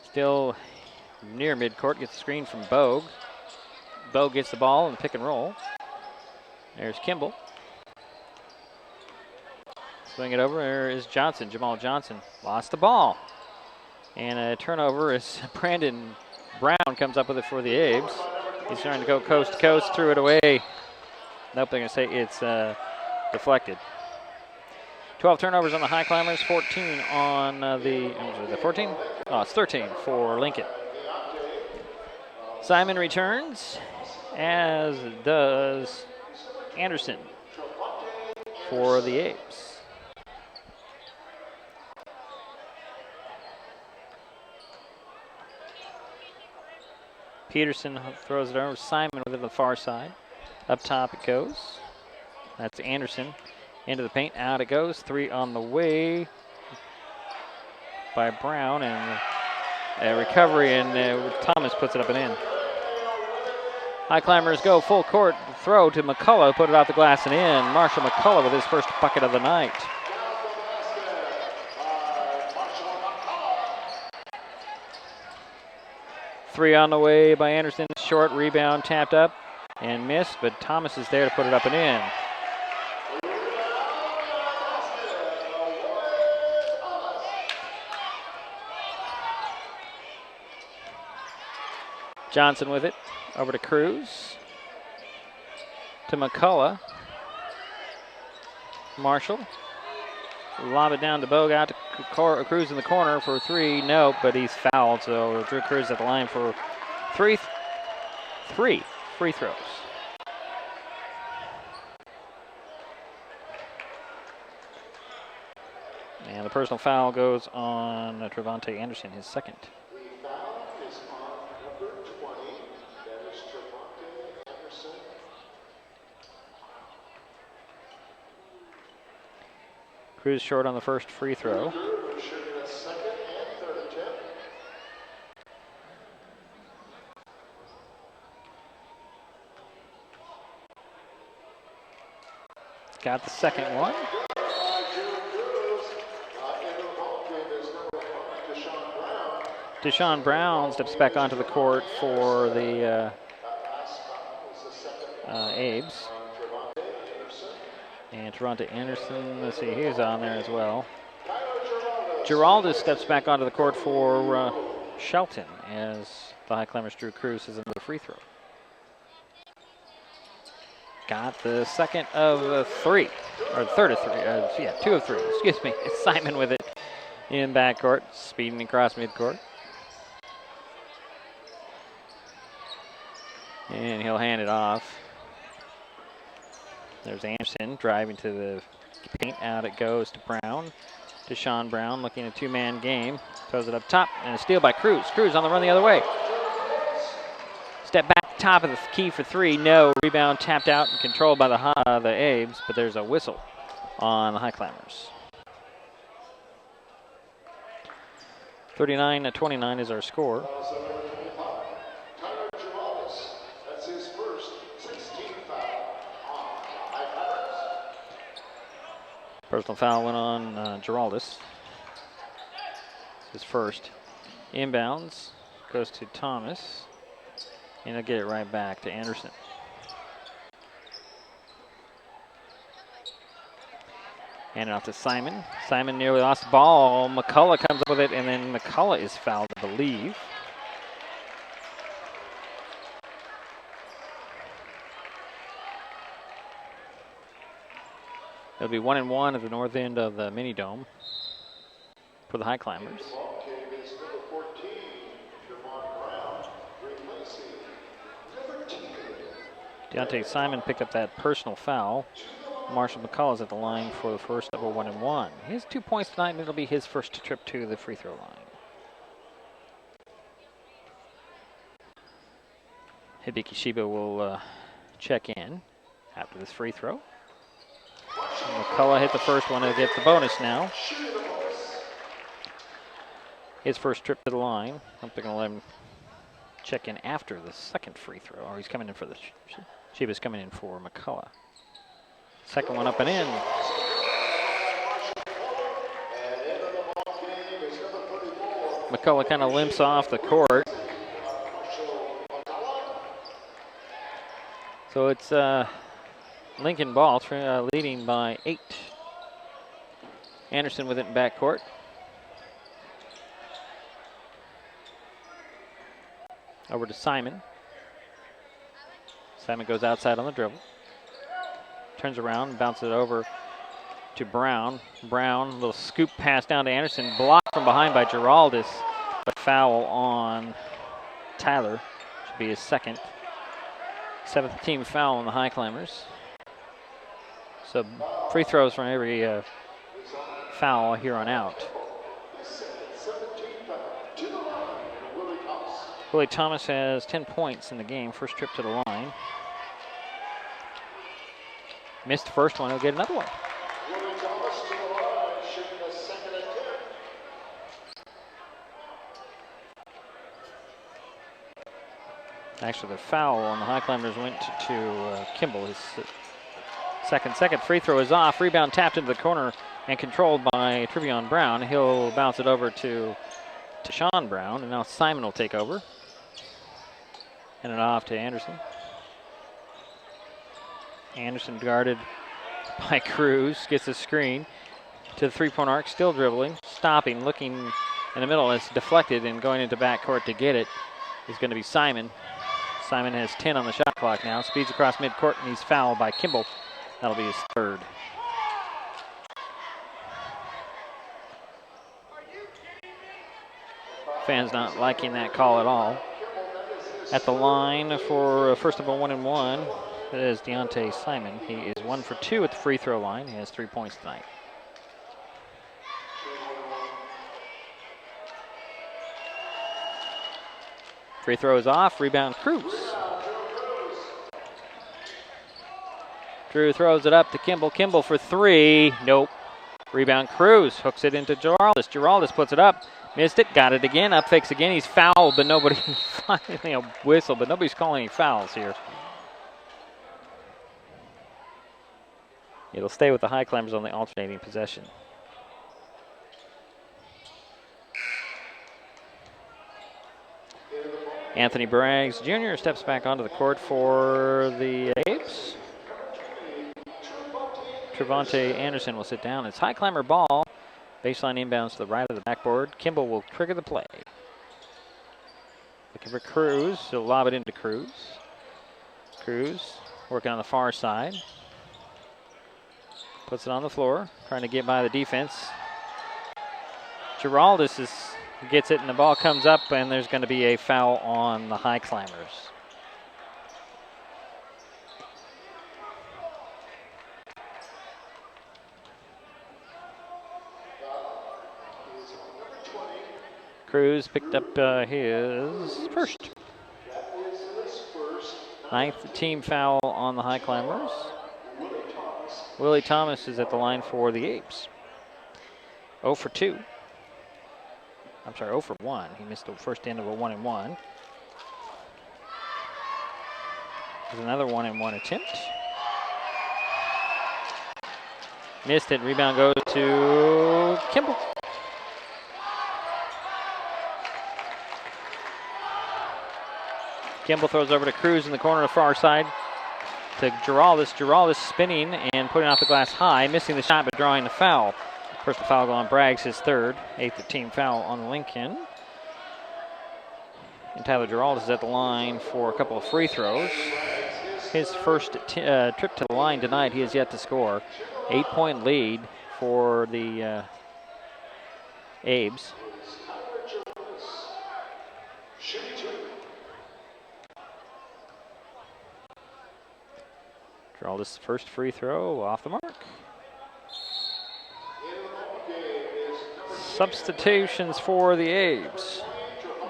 [SPEAKER 1] Still near midcourt, gets the screen from Bogue. Bogue gets the ball in the pick and roll. There's Kimball. Swing it over, there is Johnson, Jamal Johnson. Lost the ball. And a turnover as Brandon Brown comes up with it for the Abes. He's trying to go coast to coast, threw it away. Nope, they're going to say it's deflected. 12 turnovers on the Highclimbers, 14 on the 14? Oh, it's 13 for Lincoln. Simon returns, as does Anderson for the Abes. Peterson throws it over. Simon with it on the far side. Up top it goes. That's Anderson. Into the paint. Out it goes. Three on the way by Brown. And a recovery, and Thomas puts it up and in. Highclimbers go full court. Throw to McCullough. Put it off the glass and in. Marshall McCullough with his first bucket of the night. Three on the way by Anderson. Short rebound, tapped up and missed, but Thomas is there to put it up and in. Johnson with it. Over to Cruz. To McCullough. Marshall. Lob it down to Bogue, out to Cruz in the corner for three. Nope, but he's fouled, so Drew Cruz at the line for three free throws. And the personal foul goes on Trevante Anderson, his second.
[SPEAKER 21] The foul is on number 20. That is Trevante Anderson.
[SPEAKER 1] Cruz short on the first free throw. Got the second one. Deshaun Brown steps back onto the court for the Abes. And Trevante Anderson, let's see, he's on there as well. Giraldo steps back onto the court for Shelton as the Highclimbers Drew Cruz is another free throw. Got the second of three, or third of three, two of three, excuse me. It's Simon with it in backcourt, speeding across midcourt. And he'll hand it off. There's Anderson driving to the paint. Out it goes to Brown. Deshaun Brown looking at a two-man game. Throws it up top, and a steal by Cruz. Cruz on the run the other way. Step back, top of the key for three. No. Rebound tapped out and controlled by the Abes, but there's a whistle on the Highclimbers. 39-29 is our score. Personal foul went on Giraldus. His first. Inbounds goes to Thomas. And he'll get it right back to Anderson. Hand it off to Simon. Simon nearly lost the ball. McCullough comes up with it, and then McCullough is fouled, I believe. It'll be 1-1 at the north end of the mini dome for the Highclimbers. Deontay Simon picked up that personal foul. Marshall McCullough's at the line for the first of a 1-and-1. He has 2 points tonight, and it'll be his first trip to the free throw line. Hibiki Shiba will check in after this free throw. And McCullough hit the first one. He'll get the bonus now. His first trip to the line. I hope they're going to let him check in after the second free throw. Or he's coming in for the... Shiba's coming in for McCullough. Second one up and in. McCullough kind of limps off the court. So it's Lincoln ball, leading by 8. Anderson with it in backcourt. Over to Simon. Simon goes outside on the dribble. Turns around and bounces it over to Brown. Brown, little scoop pass down to Anderson. Blocked from behind by Giraldis. A foul on Tyler. Should be his second. 7th team foul on the Highclimbers. So free throws from every foul here on out. Willie Thomas has 10 points in the game. First trip to the line. Missed the first one. He'll get another one. Actually, the foul on the Highclimbers went to Kimball. His second free throw is off. Rebound tapped into the corner and controlled by Trevion Brown. He'll bounce it over to Sean Brown, and now Simon will take over. And it off to Anderson. Anderson guarded by Cruz, gets a screen to the three-point arc, still dribbling, stopping, looking in the middle. It's deflected, and going into backcourt to get it is going to be Simon. Simon has 10 on the shot clock now, speeds across midcourt, and he's fouled by Kimball. That'll be his third. Fans not liking that call at all. At the line for first of a 1-and-1, it is Deontay Simon. He is 1 for 2 at the free throw line. He has 3 points tonight. Free throw is off. Rebound Cruz. Drew throws it up to Kimball. Kimball for 3. Nope. Rebound Cruz. Hooks it into Giraldis. Giraldis puts it up. Missed it. Got it again. Up fakes again. He's fouled, but nobody finally a whistle, but nobody's calling any fouls here. It'll stay with the Highclimbers on the alternating possession. Anthony Braggs Jr. steps back onto the court for the Abes. Trevante Anderson will sit down. It's Highclimber ball. Baseline inbounds to the right of the backboard. Kimball will trigger the play. Looking for Cruz. He'll lob it into Cruz. Cruz working on the far side. Puts it on the floor, trying to get by the defense. Giraldis gets it, and the ball comes up, and there's going to be a foul on the Highclimbers. Cruz picked up his first. 9th team foul on the Highclimbers. Willie Thomas is at the line for the Abes. 0 for 2. I'm sorry, 0 for 1. He missed the first end of a 1-and-1. There's another 1-and-1 attempt. Missed it. Rebound goes to Kimball. Kimball throws over to Cruz in the corner of the far side to Giraldis. Giraldis spinning and putting off the glass high, missing the shot but drawing the foul. First foul go on Braggs, his third. 8th team foul on Lincoln. And Tyler Giraldis is at the line for a couple of free throws. His first trip to the line tonight, he has yet to score. 8-point lead for the Abes. Geraldus' first free throw off the mark. Substitutions for the Abes.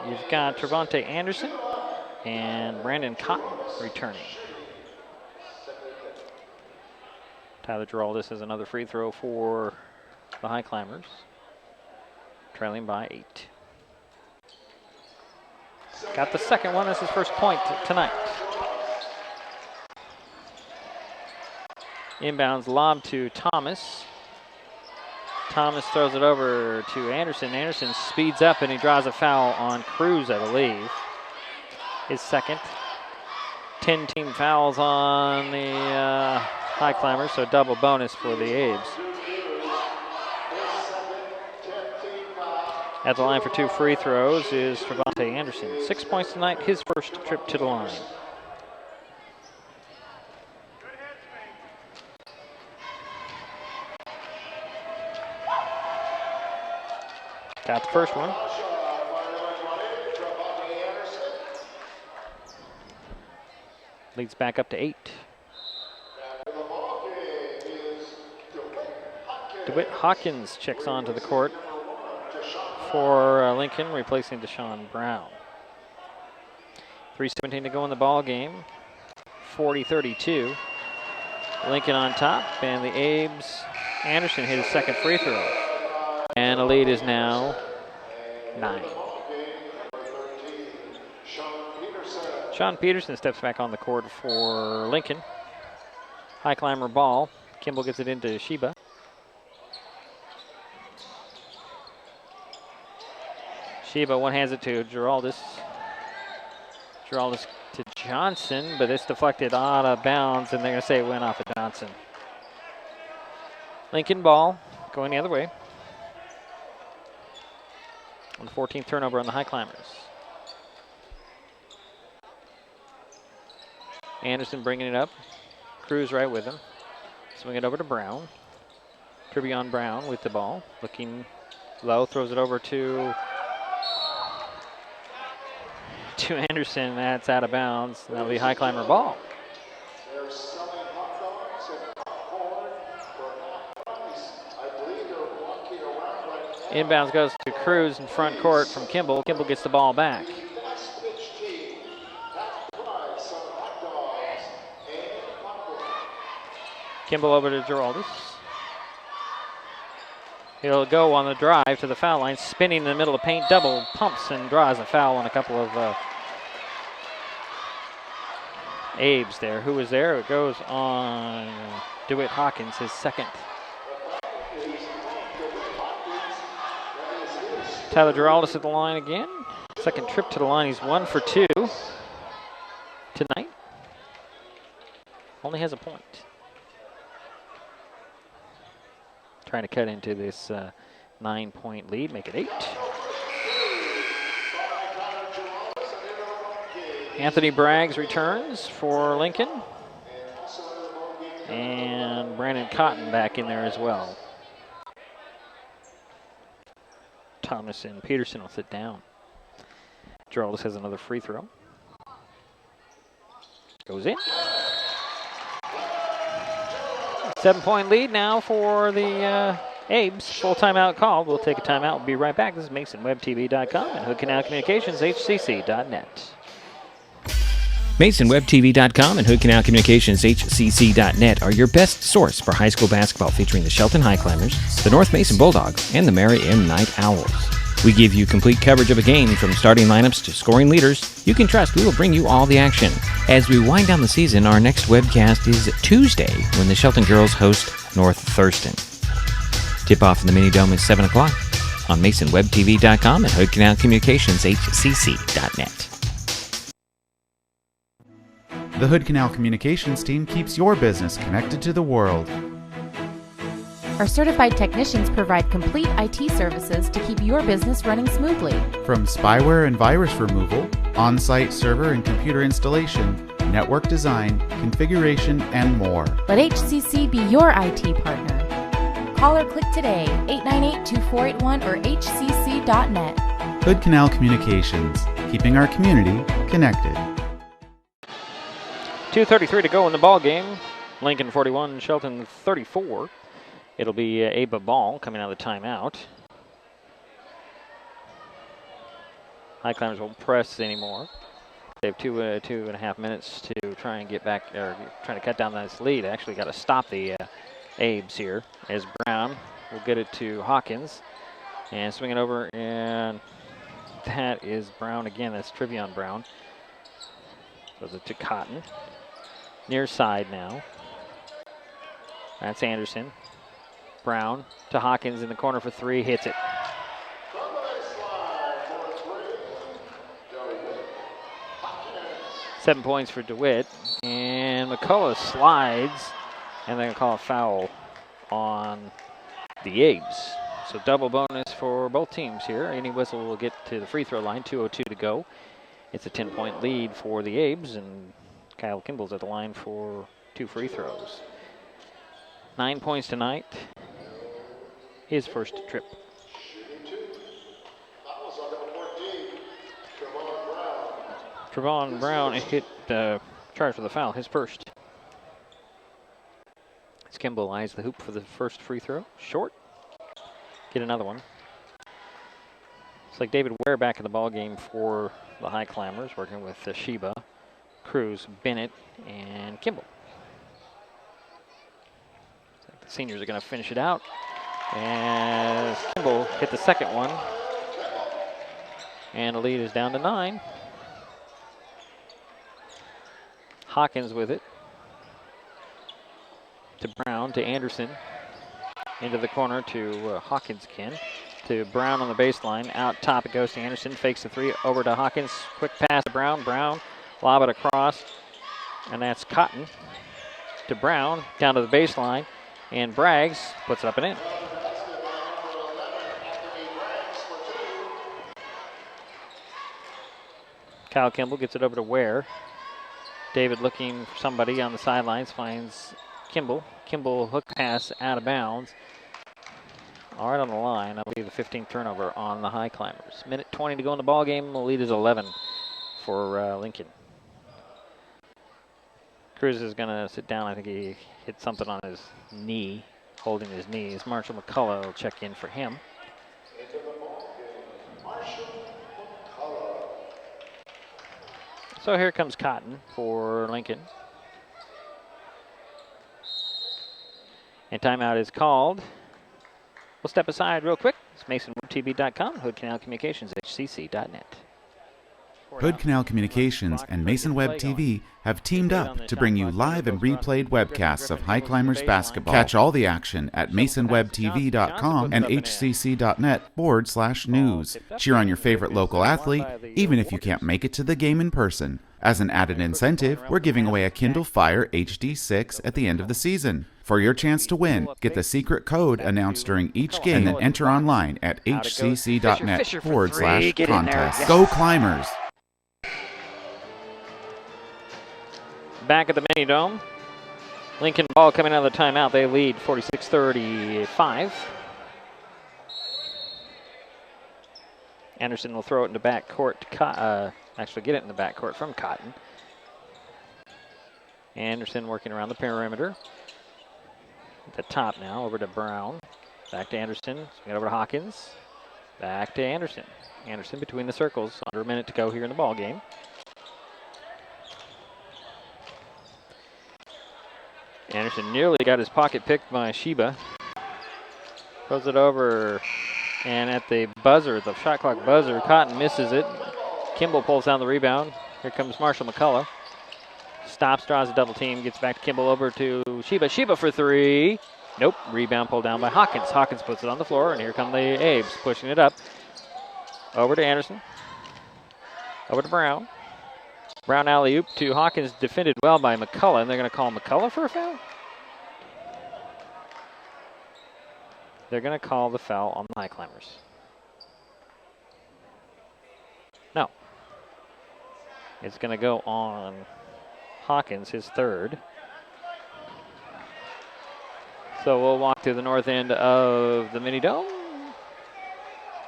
[SPEAKER 1] You've got Trevante Anderson and Brandon Cotton returning. Tyler Geraldus has another free throw for the Highclimbers, trailing by 8. Got the second one. That's his first point tonight. Inbounds lob to Thomas. Thomas throws it over to Anderson. Anderson speeds up and he draws a foul on Cruz, I believe. His second. 10 team fouls on the Highclimbers, so double bonus for the Abes. At the line for 2 free throws is Trevante Anderson. 6 points tonight, his first trip to the line. Got the first one. Leads back up to 8. DeWitt Hawkins checks onto the court for Lincoln, replacing Deshaun Brown. 3:17 to go in the ball game. 40-32. Lincoln on top, and the Abes. Anderson hit his second free throw. And the lead is now 9. Sean Peterson steps back on the court for Lincoln. Highclimber ball. Kimball gets it into Sheba. Sheba one-hands it to Geraldus. Geraldus to Johnson, but it's deflected out of bounds, and they're going to say it went off of Johnson. Lincoln ball going the other way. On the 14th turnover on the Highclimbers. Anderson bringing it up. Cruz right with him. Swing it over to Brown. Kirby Brown with the ball. Looking low, throws it over to Anderson. That's out of bounds. That'll be Highclimber ball. Inbounds goes to Cruz in front court from Kimball. Kimball gets the ball back. Kimball over to Geraldus. He'll go on the drive to the foul line, spinning in the middle of paint, double pumps and draws a foul on a couple of Abes there. Who was there? It goes on DeWitt Hawkins, his second. Tyler Geraldus at the line again. Second trip to the line. He's 1 for 2 tonight. Only has a point. Trying to cut into this 9-point lead, make it 8. Anthony Braggs returns for Lincoln. And Brandon Cotton back in there as well. Thomas and Peterson will sit down. Geraldus has another free throw. Goes in. 7-point lead now for the Abes. Full timeout called. We'll take a timeout. We'll be right back. This is MasonWebTV.com and Hood Canal Communications, HCC.net.
[SPEAKER 4] MasonWebTV.com and Hood Canal Communications HCC.net are your best source for high school basketball, featuring the Shelton Highclimbers, the North Mason Bulldogs, and the Mary M. Night Owls. We give you complete coverage of a game, from starting lineups to scoring leaders. You can trust we will bring you all the action. As we wind down the season, our next webcast is Tuesday, when the Shelton girls host North Thurston. Tip-off in the Mini Dome is 7 o'clock on MasonWebTV.com and Hood Canal Communications HCC.net.
[SPEAKER 11] The Hood Canal Communications team keeps your business connected to the world.
[SPEAKER 14] Our certified technicians provide complete IT services to keep your business running smoothly.
[SPEAKER 11] From spyware and virus removal, on-site server and computer installation, network design, configuration, and more.
[SPEAKER 14] Let HCC be your IT partner. Call or click today, 898-2481 or hcc.net.
[SPEAKER 11] Hood Canal Communications, keeping our community connected.
[SPEAKER 1] 2:33 to go in the ball game. Lincoln 41, Shelton 34. It'll be Abes ball coming out of the timeout. Highclimbers won't press anymore. They have 2.5 minutes to try and get back, or trying to cut down this lead. Actually got to stop the Abes here, as Brown will get it to Hawkins and swing it over, and that is Brown again. That's Trivion Brown. Goes it to Cotton. Near side now. That's Anderson. Brown to Hawkins in the corner for three, hits it. 7 points for DeWitt, and McCullough slides, and they're going to call a foul on the Abes. So double bonus for both teams here. Any whistle will get to the free throw line, 2:02 to go. It's a 10-point lead for the Abes, and Kyle Kimball's at the line for 2 free throws. 9 points tonight, his first trip. Trevon Brown hit charged for the foul, his first. As Kimball eyes the hoop for the first free throw. Short. Get another one. It's like David Ware back in the ball game for the Highclimbers, working with Sheba, Cruz, Bennett, and Kimball. Like the seniors are going to finish it out. As Kimball hit the second one. And the lead is down to 9. Hawkins with it. To Brown, to Anderson. Into the corner to Hawkins again. To Brown on the baseline. Out top it goes to Anderson. Fakes the three. Over to Hawkins. Quick pass to Brown. Brown. Lob it across. And that's Cotton. To Brown. Down to the baseline. And Braggs puts it up and in. Kyle Kimball gets it over to Ware. David looking for somebody on the sidelines. Finds Kimball. Kimball hook pass out of bounds. All right on the line. That'll be the 15th turnover on the Highclimbers. Minute 20 to go in the ball game. The lead is 11 for Lincoln. Cruz is going to sit down. I think he hit something on his knee, holding his knees. Marshall McCullough will check in for him. So here comes Cotton for Lincoln. And timeout is called. We'll step aside real quick. It's MasonWebTV.com, Hood Canal Communications, HCC.net.
[SPEAKER 11] Hood Canal Communications and Mason Web TV have teamed up to bring you live and replayed webcasts of Highclimbers basketball. Catch all the action at MasonWebTV.com and HCC.net/news. Cheer on your favorite local athlete, even if you can't make it to the game in person. As an added incentive, we're giving away a Kindle Fire HD6 at the end of the season. For your chance to win, get the secret code announced during each game and then enter online at HCC.net/contest. Go Climbers!
[SPEAKER 1] Back at the mini dome. Lincoln ball coming out of the timeout. They lead 46-35. Anderson will throw it into back court to actually get it in the back court from Cotton. Anderson working around the perimeter. At the top now, over to Brown. Back to Anderson. Swing it over to Hawkins. Back to Anderson. Anderson between the circles. Under a minute to go here in the ball game. Anderson nearly got his pocket picked by Sheba. Throws it over, and at the buzzer, the shot clock buzzer, Cotton misses it. Kimball pulls down the rebound. Here comes Marshall McCullough. Stops, draws a double team, gets back to Kimball, over to Sheba. Sheba for three. Nope, rebound pulled down by Hawkins. Hawkins puts it on the floor, and here come the Abes pushing it up. Over to Anderson. Over to Brown. Brown alley-oop to Hawkins, defended well by McCullough, and they're going to call McCullough for a foul? They're going to call the foul on the Highclimbers. No. It's going to go on Hawkins, his third. So we'll walk to the north end of the mini dome,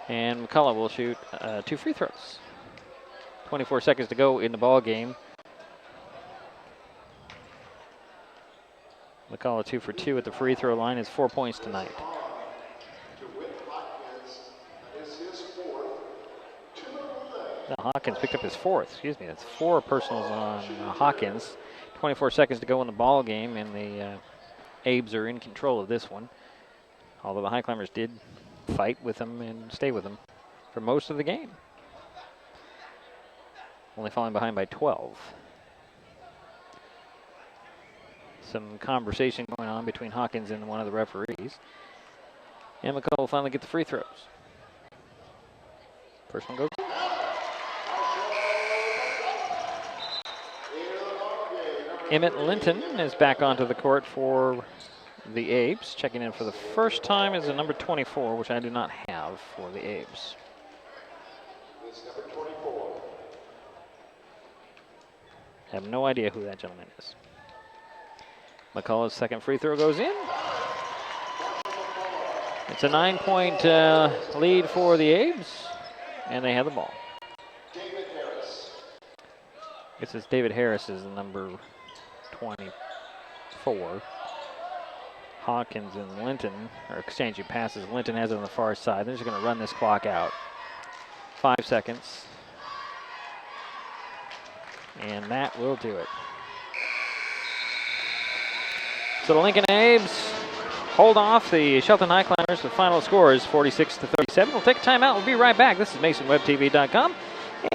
[SPEAKER 1] and McCullough will shoot 2 free throws. 24 seconds to go in the ball game. McCullough 2 for 2 at the free throw line is 4 points tonight. Hawkins picked up his fourth. Excuse me, that's 4 personals on Hawkins. 24 seconds to go in the ball game, and the Abes are in control of this one. Although the Highclimbers did fight with them and stay with them for most of the game. Only falling behind by 12. Some conversation going on between Hawkins and one of the referees. And McCullough will finally get the free throws. First one goes. Emmett Linton is back onto the court for the Abes. Checking in for the first time is a number 24, which I do not have for the Abes. I have no idea who that gentleman is. McCullough's second free throw goes in. It's a 9-point lead for the Abes, and they have the ball. It says David Harris is the number 24. Hawkins and Linton are exchanging passes. Linton has it on the far side. They're just going to run this clock out. 5 seconds. And that will do it. So the Lincoln Abes hold off the Shelton Highclimbers. The final score is 46-37. We'll take a timeout. We'll be right back. This is MasonWebTV.com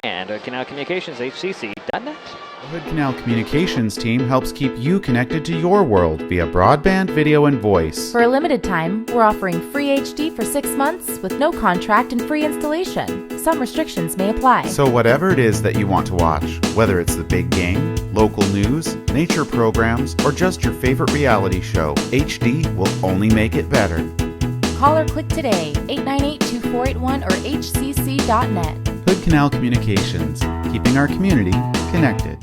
[SPEAKER 1] and Canal Communications, HCC.net.
[SPEAKER 11] The Hood Canal Communications team helps keep you connected to your world via broadband, video, and voice.
[SPEAKER 14] For a limited time, we're offering free HD for 6 months with no contract and free installation. Some restrictions may apply.
[SPEAKER 11] So whatever it is that you want to watch, whether it's the big game, local news, nature programs, or just your favorite reality show, HD will only make it better.
[SPEAKER 14] Call or click today, 898-2481 or hcc.net.
[SPEAKER 11] Hood Canal Communications, keeping our community connected.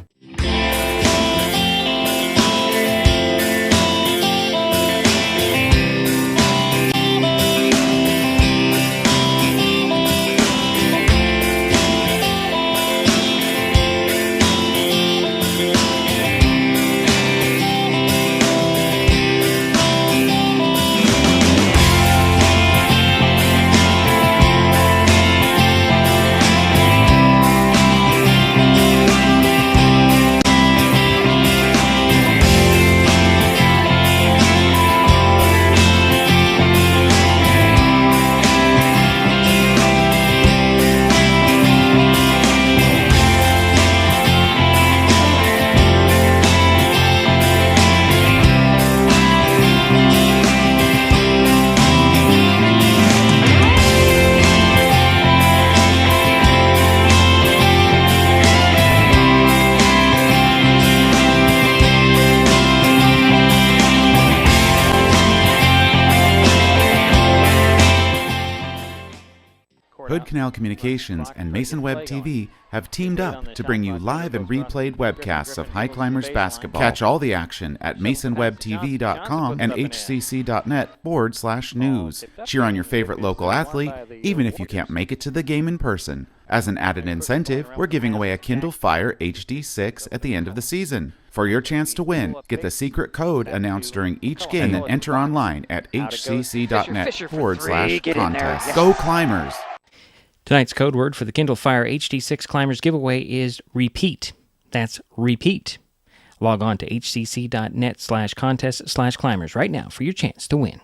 [SPEAKER 11] Hood Canal Communications and Mason Web TV have teamed up to bring you live and replayed webcasts of Highclimbers basketball. Catch all the action at masonwebtv.com and hcc.net/news. Cheer on your favorite local athlete, even if you can't make it to the game in person. As an added incentive, we're giving away a Kindle Fire HD6 at the end of the season. For your chance to win, get the secret code announced during each game and then enter online at hcc.net/contest. Go Climbers!
[SPEAKER 4] Tonight's code word for the Kindle Fire HD6 Climbers giveaway is repeat. That's repeat. Log on to hcc.net/contest/climbers right now for your chance to win.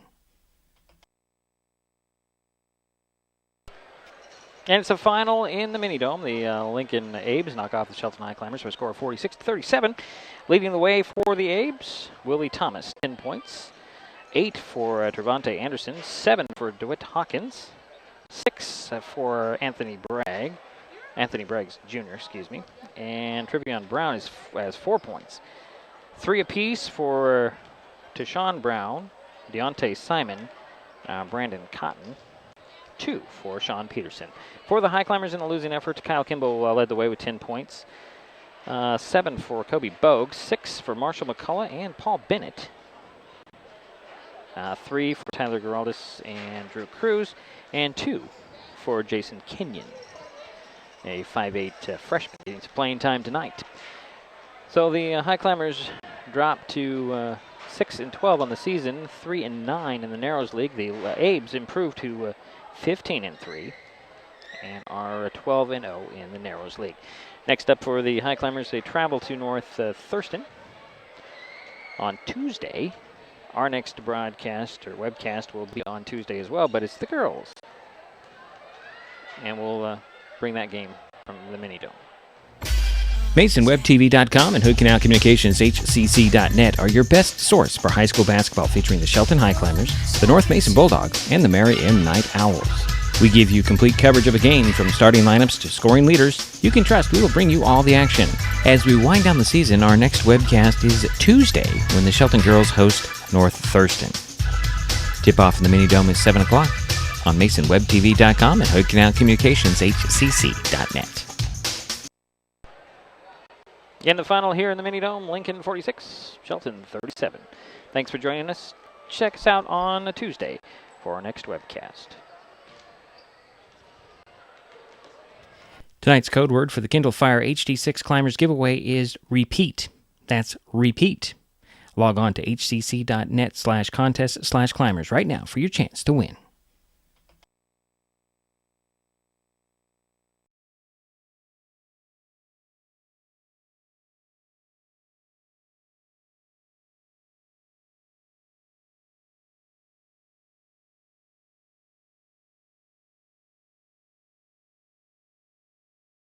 [SPEAKER 1] And it's a final in the mini-dome. The Lincoln Abes knock off the Shelton Highclimbers for a score of 46-37. Leading the way for the Abes, Willie Thomas, 10 points. 8 for Trevante Anderson. 7 for DeWitt Hawkins. 6 for Anthony Braggs Jr., excuse me. And Trevion Brown has 4 points. 3 apiece for Tashawn Brown, Deontay Simon, Brandon Cotton. 2 for Sean Peterson. For the Highclimbers in the losing effort, Kyle Kimball led the way with 10 points. 7 for Kobe Bogue, 6 for Marshall McCullough and Paul Bennett. 3 for Tyler Geraldus and Drew Cruz, and 2 for Jason Kenyon, a 5'8" freshman getting some playing time tonight. So the Highclimbers drop to 6-12 on the season, 3-9 in the Narrows League. The Abes improved to 15-3 and are 12-0 in the Narrows League. Next up for the Highclimbers, they travel to North Thurston on Tuesday. Our next broadcast or webcast will be on Tuesday as well, but it's the girls. And we'll bring that game from the Mini Dome.
[SPEAKER 4] MasonWebTV.com and Hood Canal Communications HCC.net are your best source for high school basketball featuring the Shelton Highclimbers, the North Mason Bulldogs, and the Mary M. Night Owls. We give you complete coverage of a game from starting lineups to scoring leaders. You can trust we will bring you all the action. As we wind down the season, our next webcast is Tuesday when the Shelton girls host North Thurston. Tip-off in the Mini Dome is 7 o'clock on MasonWebTV.com and Hood Canal Communications HCC.net.
[SPEAKER 1] In the final here in the Mini Dome, Lincoln 46, Shelton 37. Thanks for joining us. Check us out on a Tuesday for our next webcast.
[SPEAKER 4] Tonight's code word for the Kindle Fire HD6 Climbers giveaway is repeat. That's repeat. Log on to hcc.net/contest/climbers right now for your chance to win.